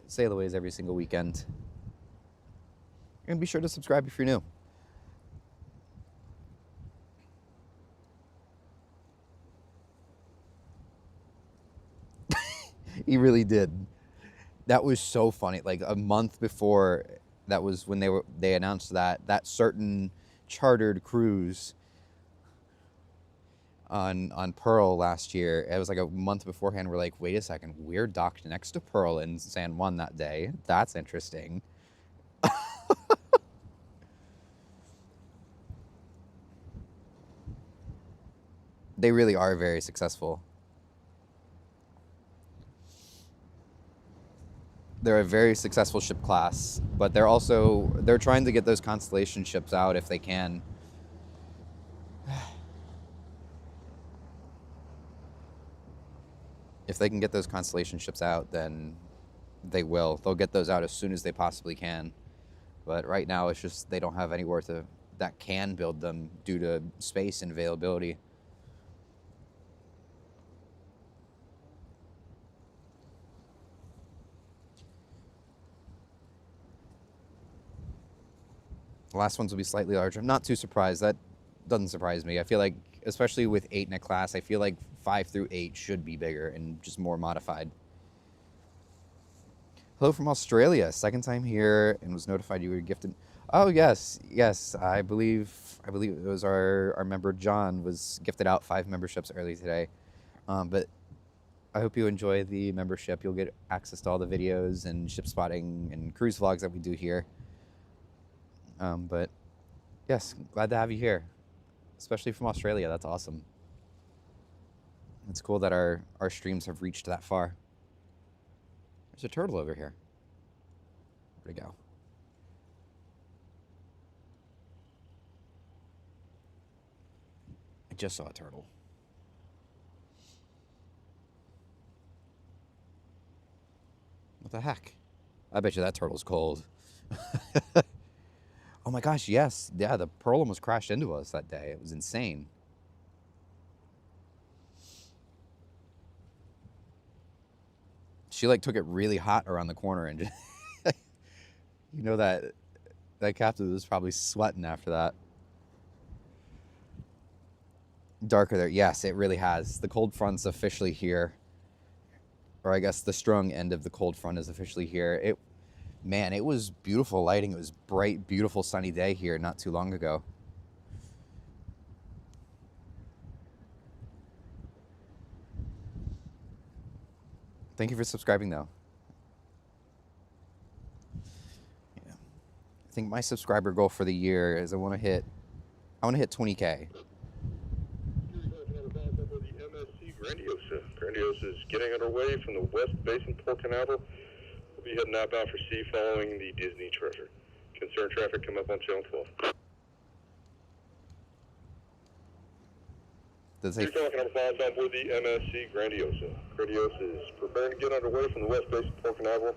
sailaways every single weekend. And be sure to subscribe if you're new. He really did. That was so funny. Like, a month before, that was when they announced that certain chartered cruise on Pearl last year. It was like a month beforehand. We're like, wait a second, we're docked next to Pearl in San Juan that day. That's interesting. They really are very successful. They're a very successful ship class, but they're trying to get those Constellation ships out if they can. If they can get those Constellation ships out, then they will. They'll get those out as soon as they possibly can. But right now, it's just they don't have anywhere that can build them due to space and availability. The last ones will be slightly larger. I'm not too surprised. That doesn't surprise me. I feel like, especially with 8 in a class, I feel like 5 through 8 should be bigger and just more modified. Hello from Australia. Second time here and was notified you were gifted. Oh, yes. Yes, I believe it was our member John was gifted out 5 memberships early today. But I hope you enjoy the membership. You'll get access to all the videos and ship spotting and cruise vlogs that we do here. But yes, glad to have you here. especially from Australia. That's awesome. It's cool that our streams have reached that far. There's a turtle over here. Where'd it go? I just saw a turtle. What the heck? I bet you that turtle's cold. Oh my gosh, yes. Yeah, the pearl almost crashed into us that day. It was insane. She like took it really hot around the corner and just you know that captain was probably sweating after that. Darker there. Yes, it really has. The cold front's officially here. Or I guess the strong end of the cold front is officially here. Man, it was beautiful lighting. It was bright, beautiful sunny day here not too long ago. Thank you for subscribing though. Yeah. I think my subscriber goal for the year is I want to hit 20K. The MSC Grandiosa. Grandiosa is getting underway from the West Basin, Port Canaveral. We'll be heading outbound for sea following the Disney Treasure. Concerned traffic come up on channel 12. Does it say Talking number 5 on board the MSC Grandiosa. Grandiosa is preparing to get underway from the West Basin, Port Canaveral.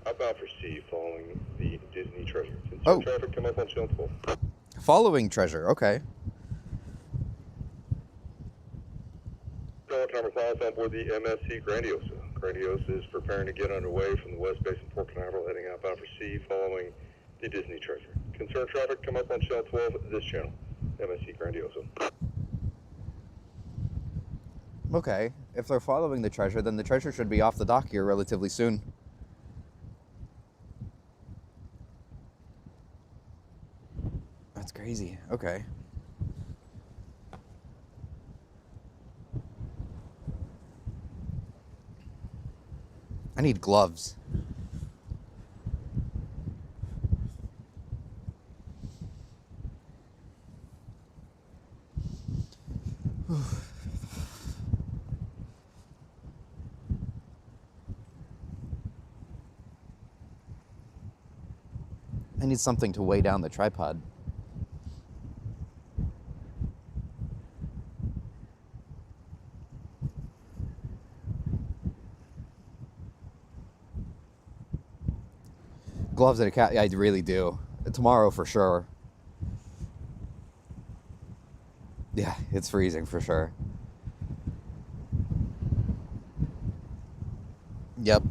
Outbound for sea following the Disney Treasure. Concerned traffic come up on channel 12. following treasure? Okay. Talking number 5 on board the MSC Grandiosa. Grandiosa is preparing to get underway from the West Basin, Port Canaveral, heading outbound for sea following the Disney Treasure. Concerned traffic come up on channel 12 this channel. MSC Grandiosa. Okay. If they're following the treasure, then the treasure should be off the dock here relatively soon. That's crazy. Okay. I need gloves. I need something to weigh down the tripod. Gloves and a cat. Yeah, I really do. Tomorrow for sure. Yeah, it's freezing for sure. Yep.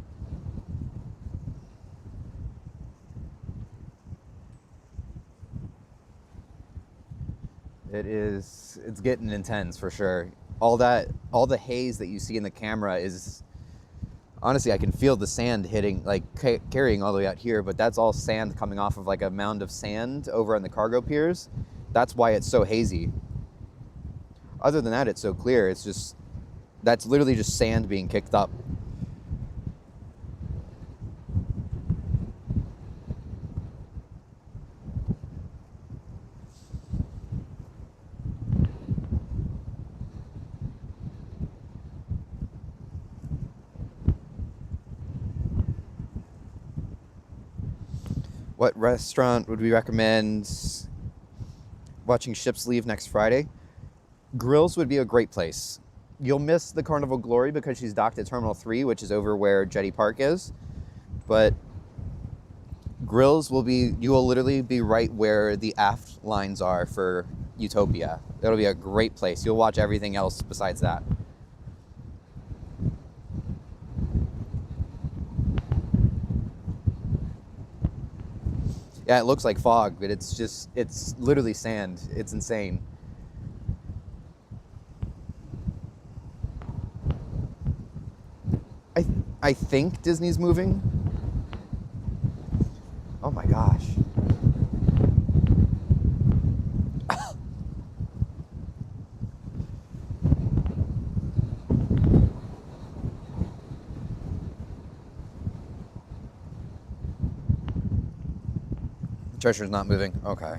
It's getting intense for sure. All the haze that you see in the camera is, honestly, I can feel the sand hitting, like carrying all the way out here, but that's all sand coming off of like a mound of sand over on the cargo piers. That's why it's so hazy. Other than that, it's so clear. It's just, that's literally just sand being kicked up. What restaurant would we recommend watching ships leave next Friday? Grills would be a great place. You'll miss the Carnival Glory because she's docked at Terminal 3, which is over where Jetty Park is. But Grills you will literally be right where the aft lines are for Utopia. It'll be a great place. You'll watch everything else besides that. Yeah, it looks like fog, but it's literally sand. It's insane. I think Disney's moving. Oh my gosh. Treasure's not moving. Okay.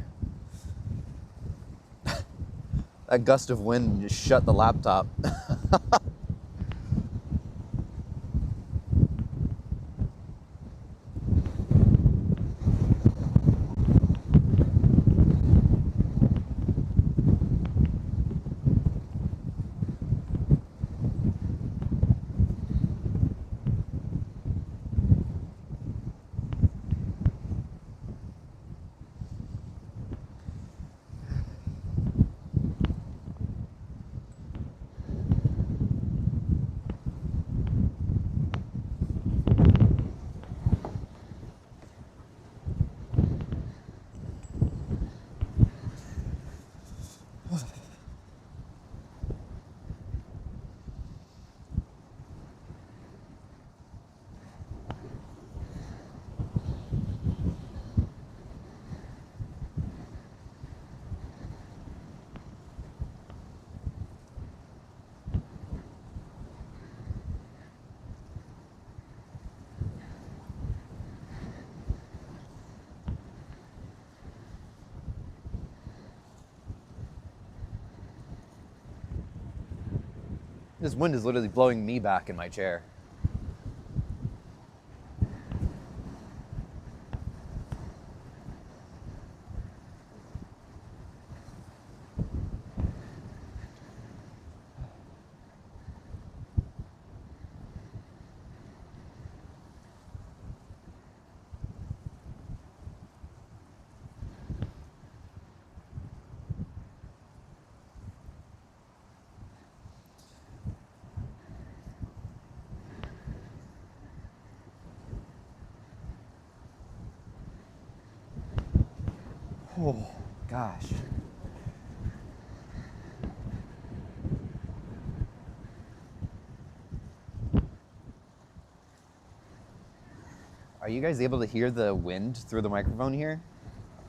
That gust of wind just shut the laptop. This wind is literally blowing me back in my chair. Oh, gosh. Are you guys able to hear the wind through the microphone here?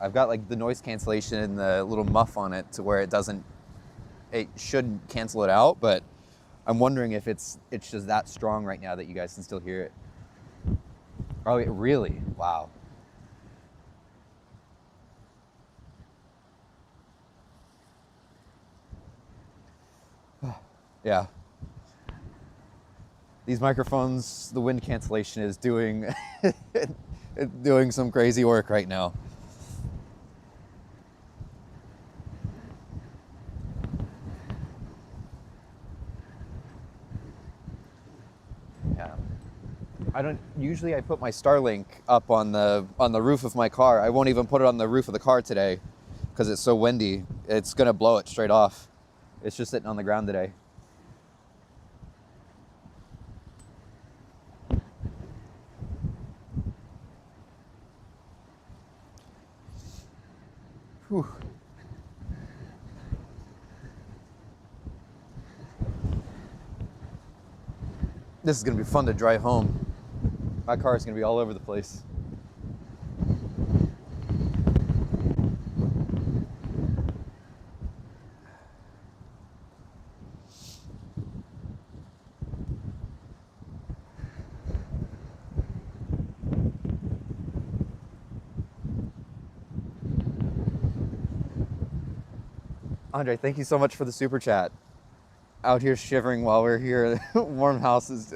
I've got like the noise cancellation and the little muff on it to where it should cancel it out, but I'm wondering if it's just that strong right now that you guys can still hear it. Oh, it really? Wow. Yeah. These microphones, the wind cancellation is doing doing some crazy work right now. Yeah. Usually I put my Starlink up on the roof of my car. I won't even put it on the roof of the car today because it's so windy. It's gonna blow it straight off. It's just sitting on the ground today. Whew. This is gonna be fun to drive home. My car is gonna be all over the place. Andre, thank you so much for the super chat. Out here shivering while we're here, warm houses.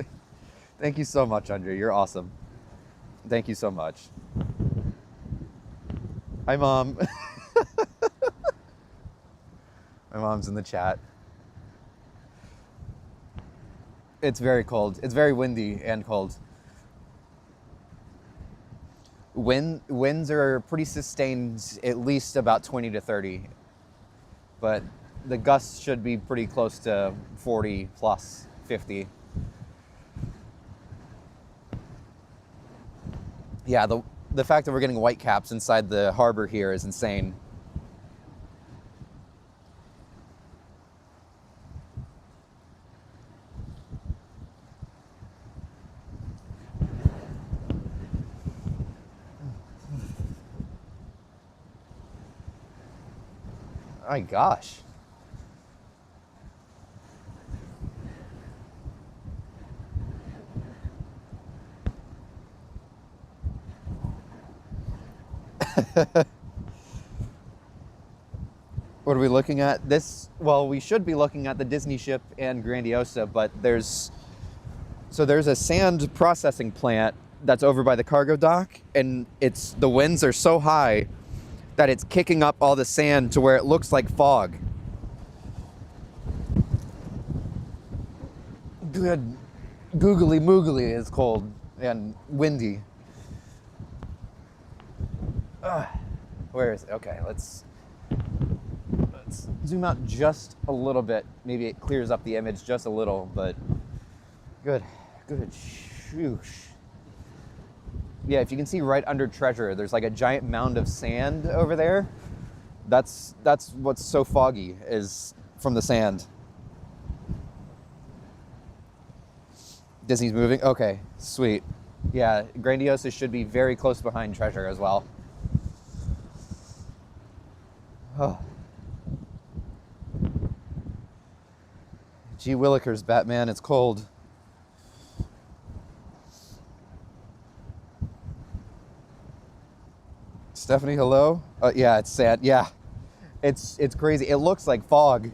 Thank you so much, Andre. You're awesome. Thank you so much. Hi, Mom. My mom's in the chat. It's very cold. It's very windy and cold. Winds are pretty sustained, at least about 20 to 30. But the gusts should be pretty close to 40 plus 50. Yeah, the fact that we're getting white caps inside the harbor here is insane. My gosh. What are we looking at? This, well, we should be looking at the Disney ship and Grandiosa, but there's a sand processing plant that's over by the cargo dock, and the winds are so high that it's kicking up all the sand to where it looks like fog. Good. Googly moogly is cold and windy. Where is it? Okay, let's zoom out just a little bit. Maybe it clears up the image just a little, but good. Shoosh. Yeah, if you can see right under Treasure, there's like a giant mound of sand over there. That's what's so foggy, is from the sand. Disney's moving? Okay, sweet. Yeah, Grandiosa should be very close behind Treasure as well. Oh. Gee willikers, Batman, it's cold. Stephanie, hello? Yeah, it's sad. Yeah, it's crazy. It looks like fog.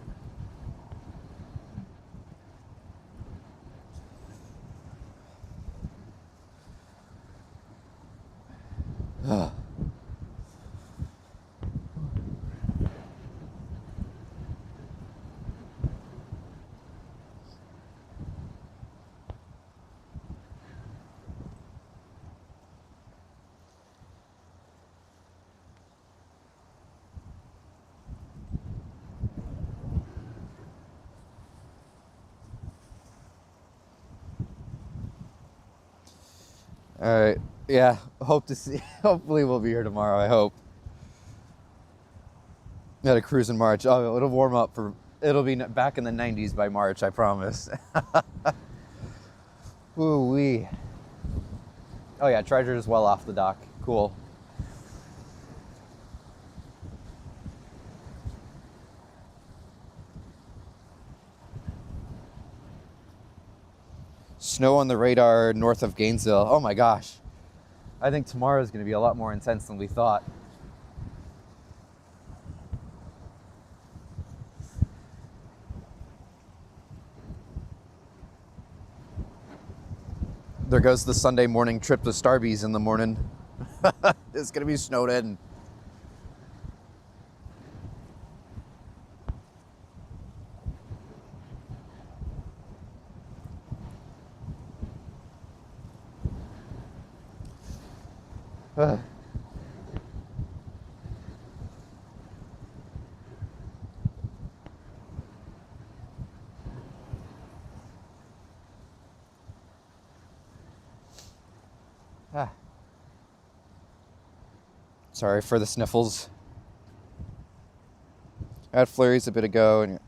All right. Yeah. Hopefully we'll be here tomorrow. I hope. Got a cruise in March. Oh, it'll warm up it'll be back in the 90s by March. I promise. Ooh wee. Oh yeah, Treasure is well off the dock. Cool. Snow on the radar north of Gainesville. Oh my gosh. I think tomorrow is going to be a lot more intense than we thought. There goes the Sunday morning trip to Starbucks in the morning. It's going to be snowed in. Sorry for the sniffles. I had flurries a bit ago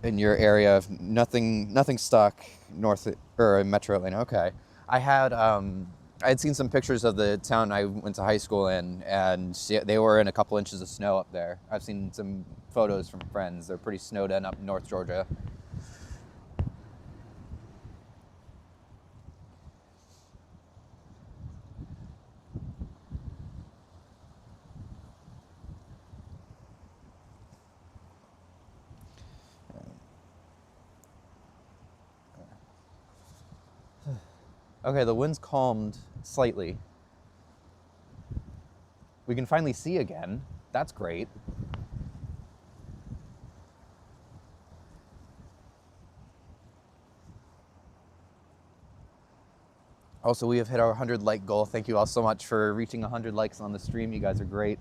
in your area. Nothing stuck north or in Metro Atlanta. Okay, I had seen some pictures of the town I went to high school in, and they were in a couple inches of snow up there. I've seen some photos from friends. They're pretty snowed in up North Georgia. Okay, the wind's calmed slightly. We can finally see again. That's great. Also, we have hit our 100 like goal. Thank you all so much for reaching 100 likes on the stream. You guys are great.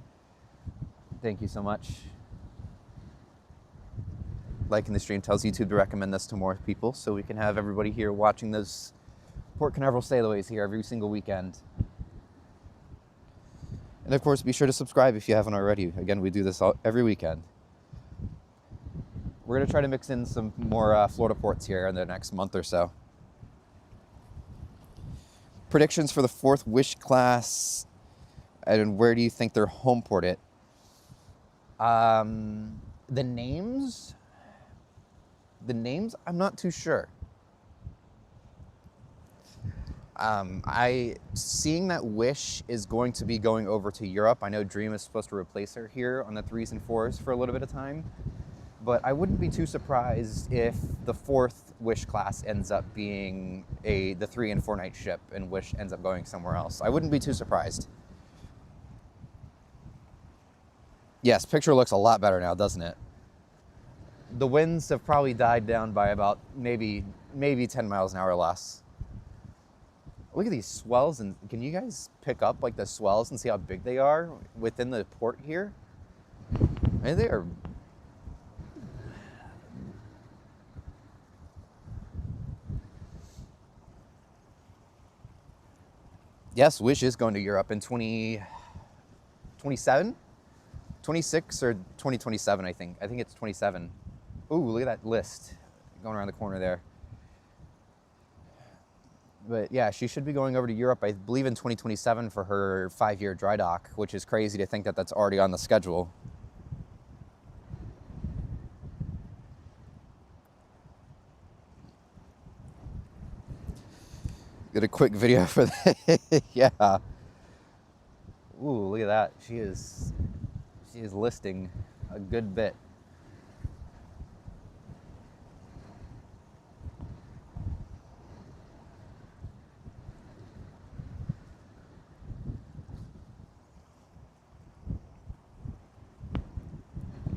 Thank you so much. Liking the stream tells YouTube to recommend this to more people, so we can have everybody here watching those Port Canaveral sailaways here every single weekend. And of course, be sure to subscribe if you haven't already. Again, we do this every weekend. We're going to try to mix in some more Florida ports here in the next month or so. Predictions for the 4th Wish class, and where do you think they're home ported? The names, I'm not too sure. Seeing that Wish is going to be going over to Europe. I know Dream is supposed to replace her here on the 3s and 4s for a little bit of time, but I wouldn't be too surprised if the 4th Wish class ends up being the 3 and 4 night ship and Wish ends up going somewhere else. I wouldn't be too surprised. Yes, picture looks a lot better now, doesn't it? The winds have probably died down by about maybe 10 miles an hour less. Look at these swells, and can you guys pick up like the swells and see how big they are within the port here? I mean, they are. Yes, Wish is going to Europe in 2027, 26 or 2027, I think. I think it's 27. Ooh, look at that list going around the corner there. But yeah, she should be going over to Europe, I believe, in 2027 for her 5-year dry dock, which is crazy to think that that's already on the schedule. Get a quick video for that. Yeah. Ooh, look at that. She is listing a good bit.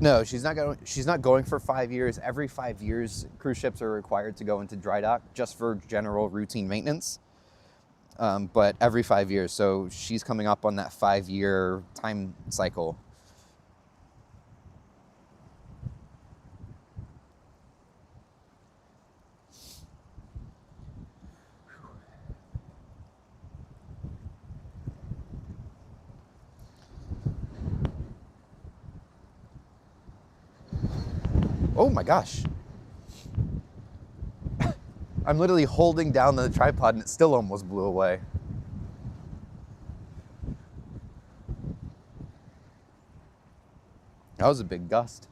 No, she's not going for 5 years. Every 5 years, cruise ships are required to go into dry dock just for general routine maintenance. But every 5 years, so she's coming up on that 5-year time cycle. Oh my gosh. I'm literally holding down the tripod and it still almost blew away. That was a big gust.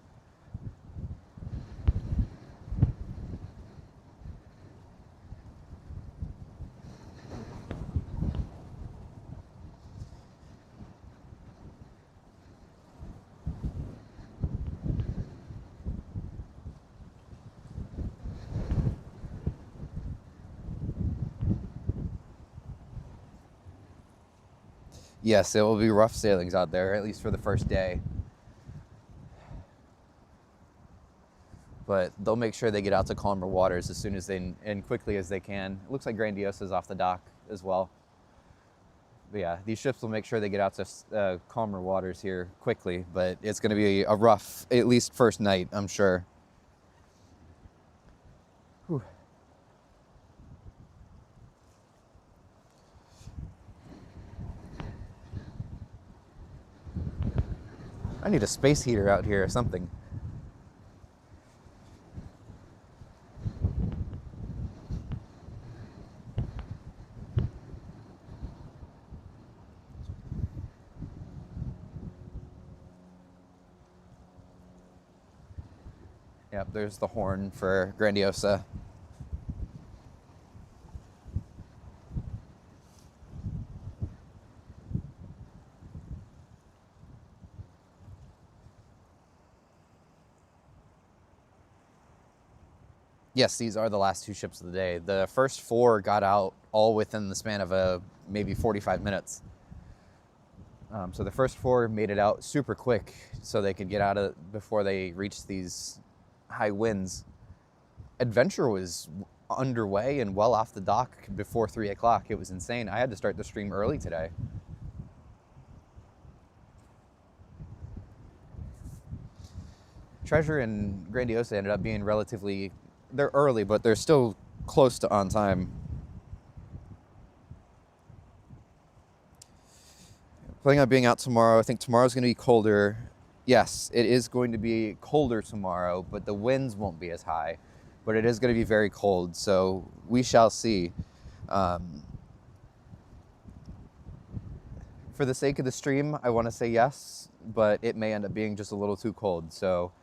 Yes, it will be rough sailings out there, at least for the first day. But they'll make sure they get out to calmer waters as soon as and quickly as they can. It looks like Grandiosa is off the dock as well. But yeah, these ships will make sure they get out to calmer waters here quickly, but it's going to be a rough, at least first night, I'm sure. Whew. I need a space heater out here or something. Yep, there's the horn for Grandiosa. Yes, these are the last 2 ships of the day. The first 4 got out all within the span of maybe 45 minutes. So the first 4 made it out super quick so they could get out of before they reached these high winds. Adventure was underway and well off the dock before 3 o'clock. It was insane. I had to start the stream early today. Treasure and Grandiosa ended up being relatively, they're early, but they're still close to on time. Planning on being out tomorrow. I think tomorrow's going to be colder. Yes, it is going to be colder tomorrow, but the winds won't be as high. But it is going to be very cold, so we shall see. For the sake of the stream, I want to say yes, but it may end up being just a little too cold. So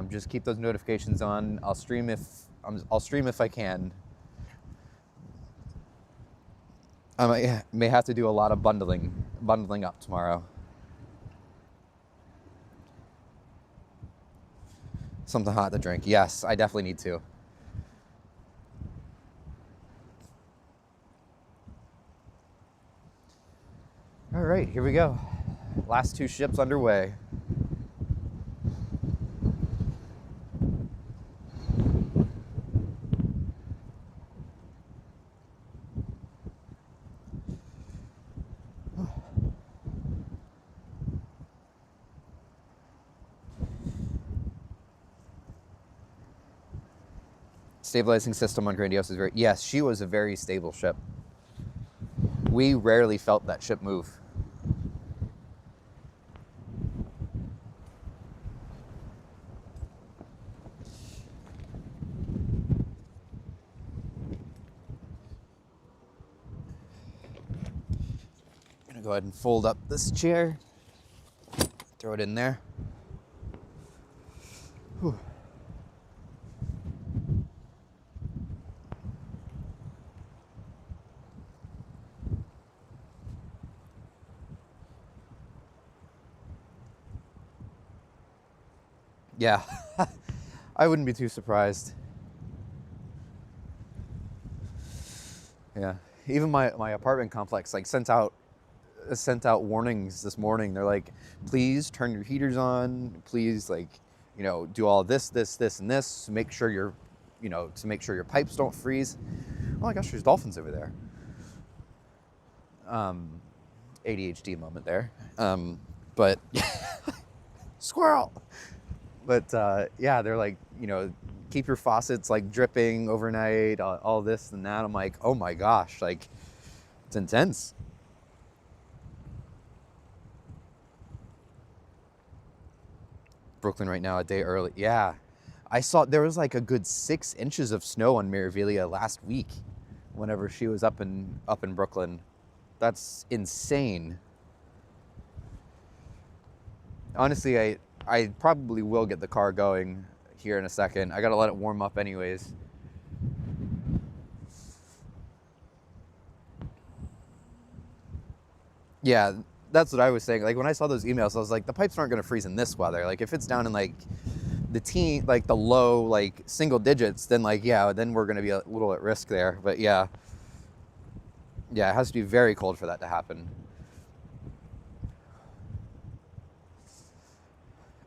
just keep those notifications on. I'll stream if I can. I may have to do a lot of bundling up tomorrow. Something hot to drink. Yes, I definitely need to. All right, here we go. Last 2 ships underway. Stabilizing system on Grandiosa is very... Yes, she was a very stable ship. We rarely felt that ship move. I'm gonna go ahead and fold up this chair. Throw it in there. Whew. Yeah, I wouldn't be too surprised. Yeah, even my apartment complex like sent out warnings this morning. They're like, please turn your heaters on. Please, like, you know, do all this, and this to make sure your pipes don't freeze. Oh my gosh, there's dolphins over there. ADHD moment there. But squirrel. But yeah, they're like, you know, keep your faucets like dripping overnight, all this and that. I'm like, oh my gosh, like it's intense. Brooklyn right now, a day early. Yeah, I saw there was like a good 6 inches of snow on Miravilia last week, whenever she was up in Brooklyn. That's insane. Honestly, I probably will get the car going here in a second. I gotta let it warm up anyways. Yeah, that's what I was saying. Like when I saw those emails, I was like, the pipes aren't gonna freeze in this weather. Like if it's down in like the low like single digits, then like yeah, then we're gonna be a little at risk there. But yeah, it has to be very cold for that to happen.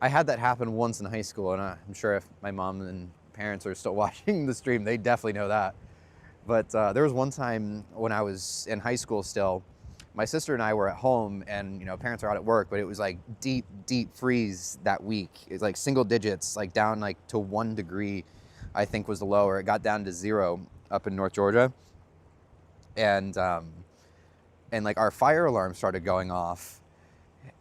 I had that happen once in high school, and I'm sure if my mom and parents are still watching the stream, they definitely know that. But there was one time when I was in high school still, my sister and I were at home, and you know, parents are out at work, but it was like deep freeze that week. It's like single digits, like down like to 1 degree, I think was the low, or it got down to 0 up in North Georgia. And like our fire alarm started going off,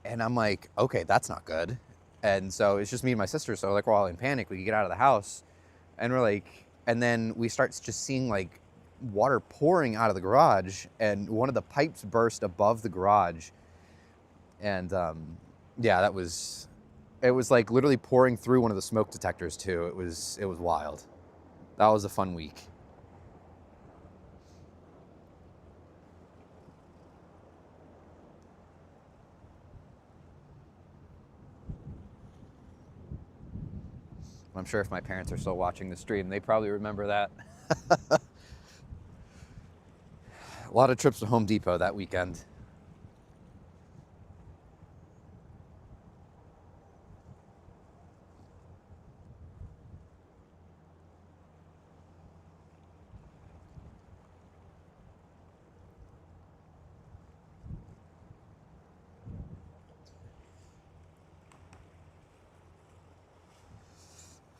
and I'm like, okay, that's not good. And so it's just me and my sister. So like we're all in panic. We get out of the house, and we're like, and then we start just seeing like water pouring out of the garage, and one of the pipes burst above the garage. And yeah, it was like literally pouring through one of the smoke detectors too. It was wild. That was a fun week. I'm sure if my parents are still watching the stream, they probably remember that. A lot of trips to Home Depot that weekend.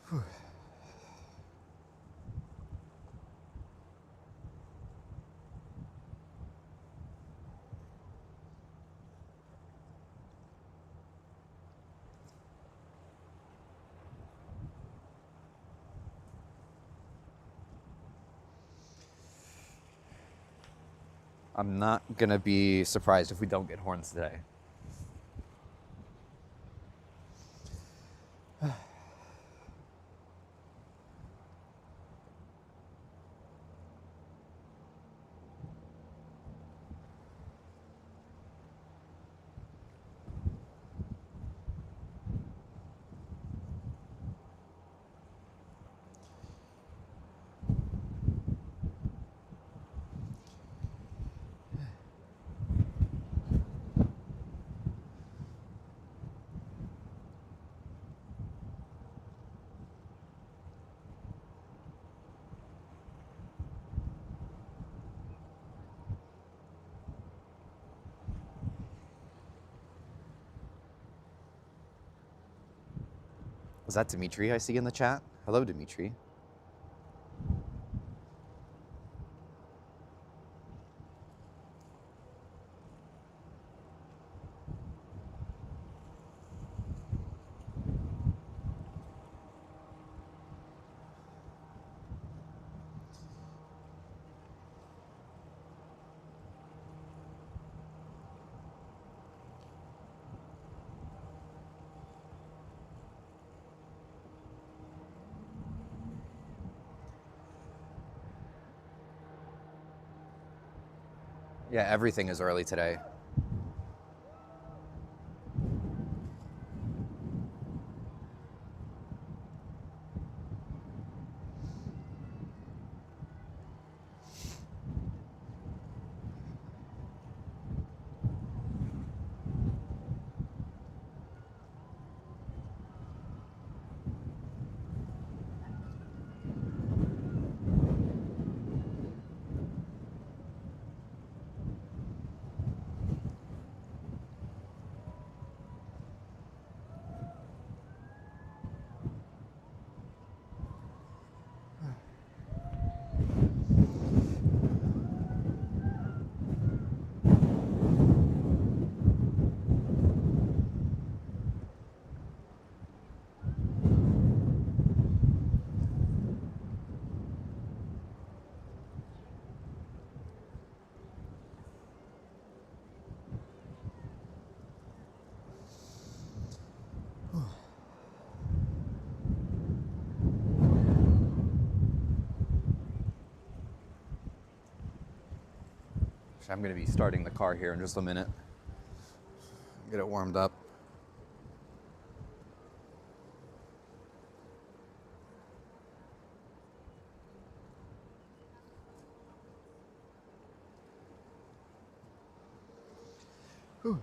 Whew. I'm not gonna be surprised if we don't get horns today. Was that Dimitri I see in the chat? Hello, Dimitri. Yeah, everything is early today. I'm going to be starting the car here in just a minute. Get it warmed up. Whew.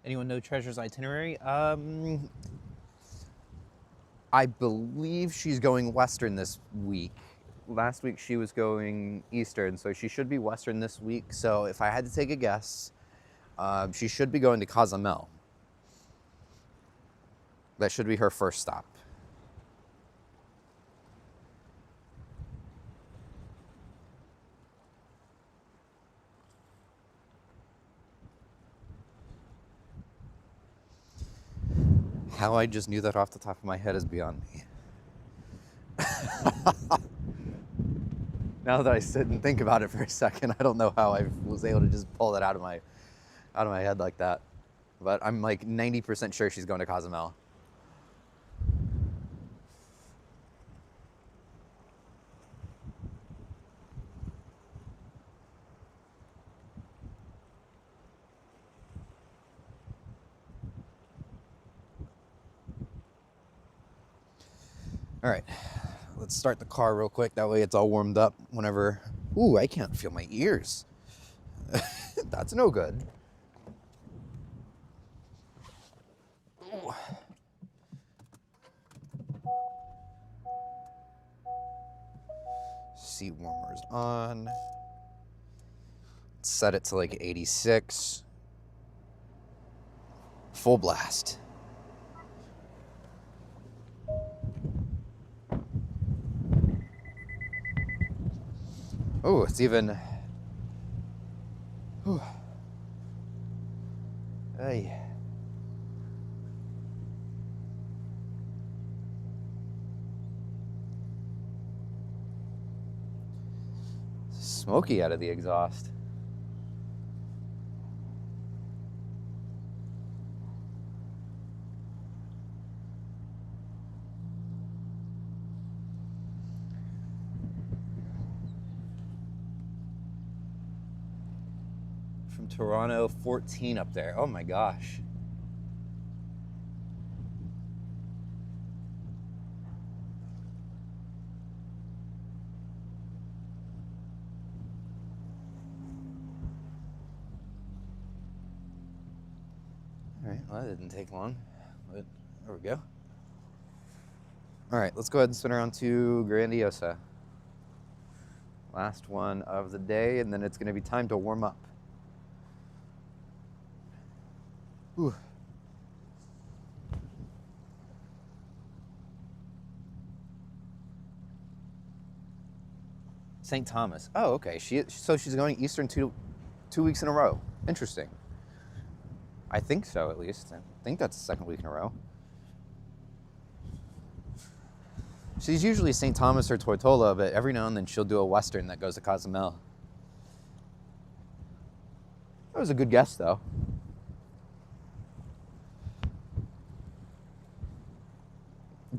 Anyone know Treasure's itinerary? I believe she's going Western this week. Last week she was going Eastern, so she should be Western this week. So if I had to take a guess, she should be going to Cozumel. That should be her first stop. How I just knew that off the top of my head is beyond me. Now that I sit and think about it for a second, I don't know how I was able to just pull that out of my head like that. But I'm like 90% sure she's going to Cozumel. All right, let's start the car real quick. That way it's all warmed up whenever... Ooh, I can't feel my ears. That's no good. Ooh. Seat warmers on. Let's set it to like 86. Full blast. Oh, it's even. Whew. Hey. Smoky out of the exhaust. From Toronto, 14 up there. Oh my gosh. All right, well, that didn't take long. But there we go. All right, let's go ahead and spin around to Grandiosa. Last one of the day, and then it's going to be time to warm up. Whew. St. Thomas. Oh, okay. So she's going Eastern 2 weeks in a row. Interesting. I think so, at least. I think that's the second week in a row. She's usually St. Thomas or Tortola, but every now and then she'll do a Western that goes to Cozumel. That was a good guess, though.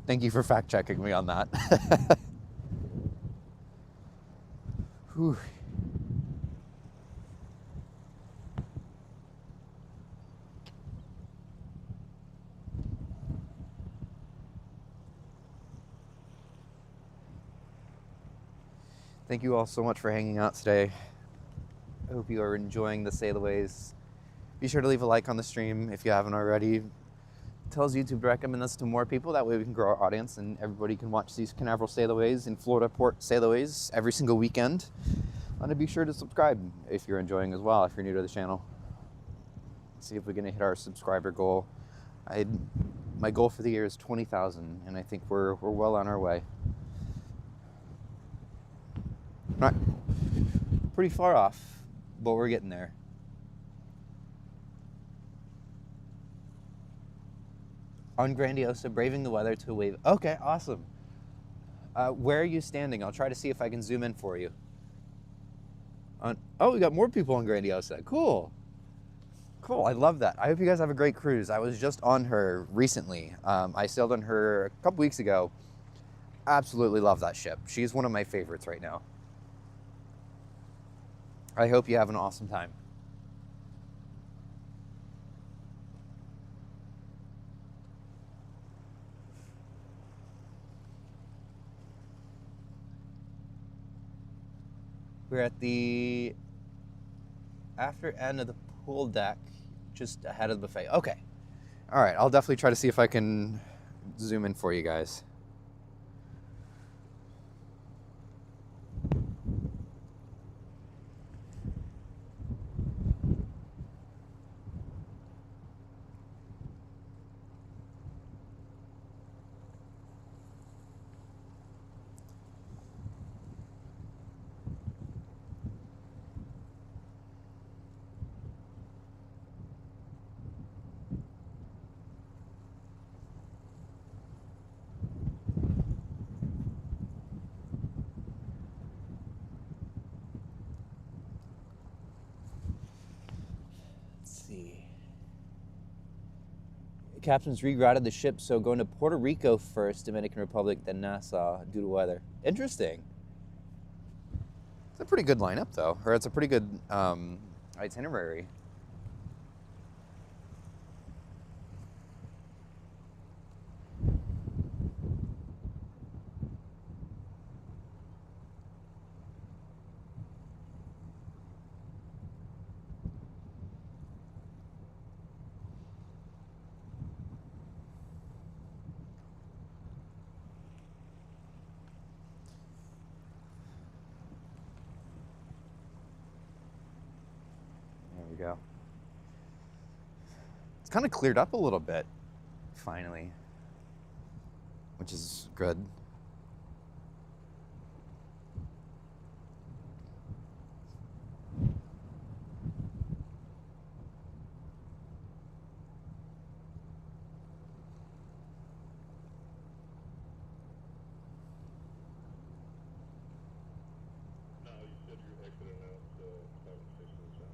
Thank you for fact-checking me on that. Whew. Thank you all so much for hanging out today. I hope you are enjoying the sailaways. Be sure to leave a like on the stream if you haven't already. It tells YouTube to recommend us to more people. That way we can grow our audience and everybody can watch these Canaveral sailaways and Florida port sailaways every single weekend. And be sure to subscribe if you're enjoying as well, if you're new to the channel. See if we can hit our subscriber goal. My goal for the year is 20,000, and I think we're well on our way. All right, pretty far off, but we're getting there. On Grandiosa, braving the weather to a wave. Okay, awesome. Where are you standing? I'll try to see if I can zoom in for you. Oh, we got more people on Grandiosa. Cool. Cool, I love that. I hope you guys have a great cruise. I was just on her recently. I sailed on her a couple weeks ago. Absolutely love that ship. She's one of my favorites right now. I hope you have an awesome time. We're at the after end of the pool deck, just ahead of the buffet. Okay. All right, I'll definitely try to see if I can zoom in for you guys. Captains rerouted the ship, so going to Puerto Rico first, Dominican Republic, then Nassau due to weather. Interesting. It's a pretty good lineup, though, or it's a pretty good itinerary. go. It's kind of cleared up a little bit, finally, which is good. Now you said you're exiting out Cloud Station, is that?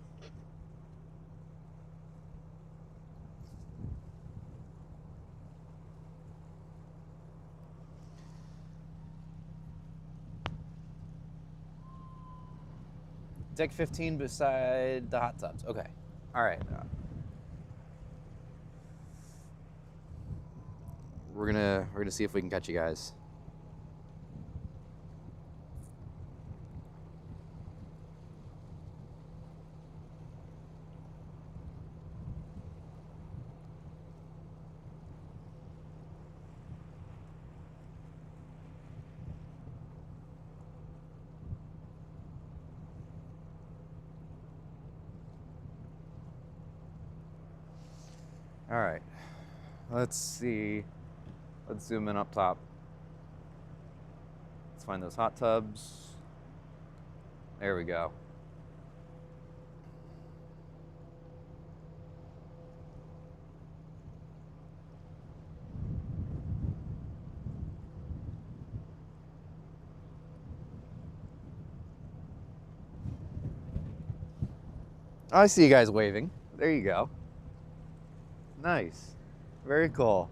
Deck 15 beside the hot tubs. Okay. All right. We're gonna see if we can catch you guys. All right. Let's see. Let's zoom in up top. Let's find those hot tubs. There we go. I see you guys waving. There you go. Nice. Very cool.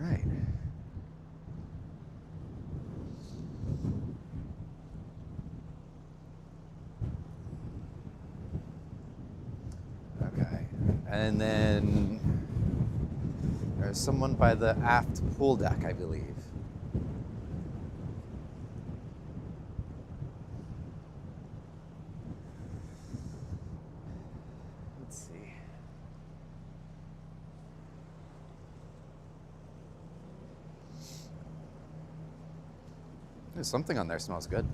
All right. Okay. And then there's someone by the aft pool deck, I believe. Let's see. There's something on there smells good.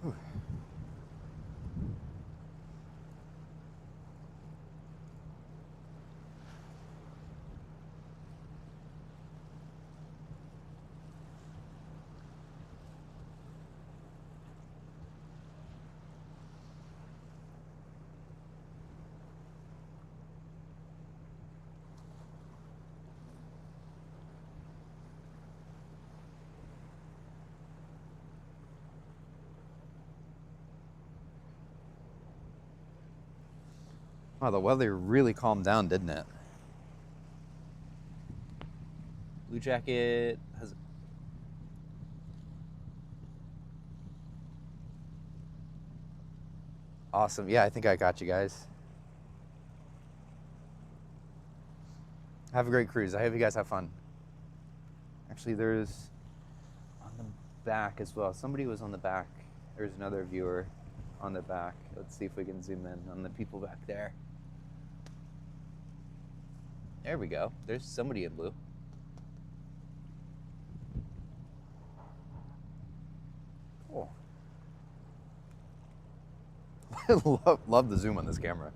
Whew. Wow, the weather really calmed down, didn't it? Blue Jacket has... Awesome. Yeah, I think I got you guys. Have a great cruise. I hope you guys have fun. Actually, there's on the back as well. Somebody was on the back. There's another viewer on the back. Let's see if we can zoom in on the people back there. There we go. There's somebody in blue. Cool. I love the zoom on this camera.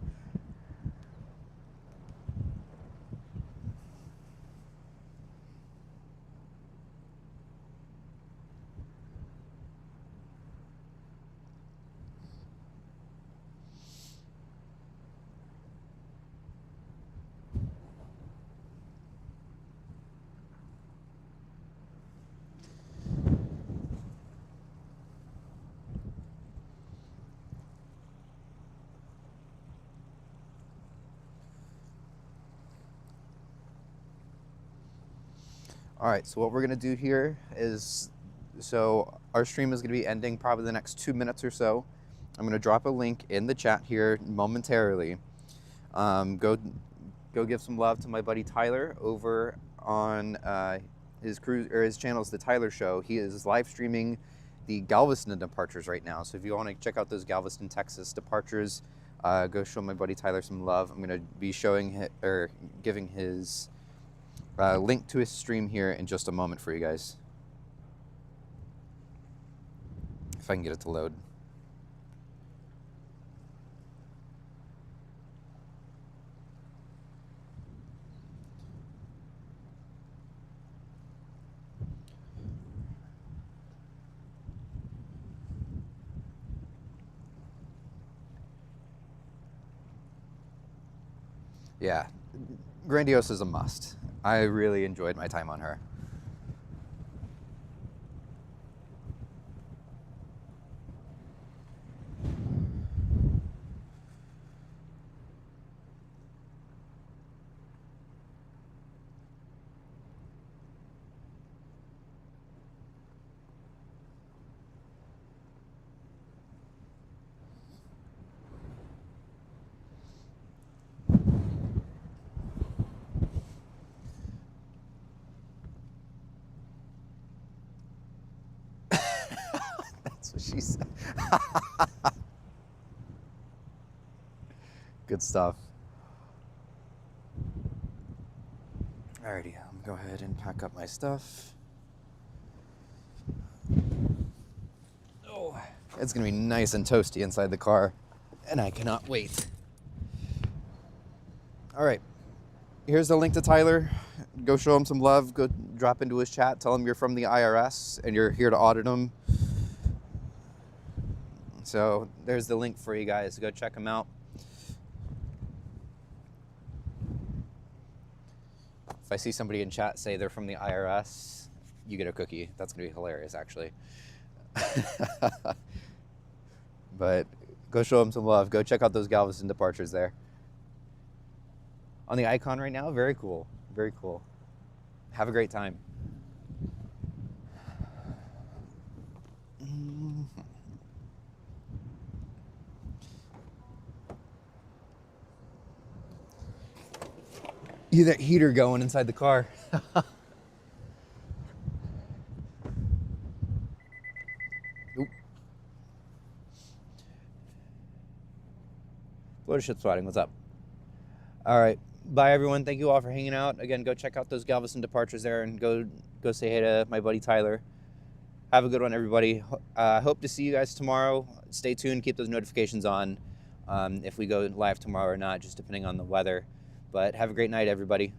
All right, so what we're gonna do here is, so our stream is gonna be ending probably the next 2 minutes or so. I'm gonna drop a link in the chat here momentarily. Go give some love to my buddy Tyler over on his cruise, or his channel is The Tyler Show. He is live streaming the Galveston departures right now. So if you want to check out those Galveston, Texas departures, go show my buddy Tyler some love. I'm gonna be showing or giving his link to his stream here in just a moment for you guys. If I can get it to load. Yeah, Grandiosa is a must. I really enjoyed my time on her. That's what she said. Good stuff. Alrighty, I'm gonna go ahead and pack up my stuff. Oh, it's gonna be nice and toasty inside the car, and I cannot wait. All right, here's the link to Tyler. Go show him some love. Go drop into his chat. Tell him you're from the IRS and you're here to audit him. So there's the link for you guys. Go check him out. If I see somebody in chat say they're from the IRS, you get a cookie. That's gonna be hilarious, actually. But go show him some love. Go check out those Galveston departures there. On the icon right now, very cool, very cool. Have a great time. You that heater going inside the car. Oop. Florida ship spotting, what's up? All right, bye everyone. Thank you all for hanging out. Again, go check out those Galveston departures there and go say hey to my buddy Tyler. Have a good one, everybody. Hope to see you guys tomorrow. Stay tuned, keep those notifications on if we go live tomorrow or not, just depending on the weather. But have a great night, everybody.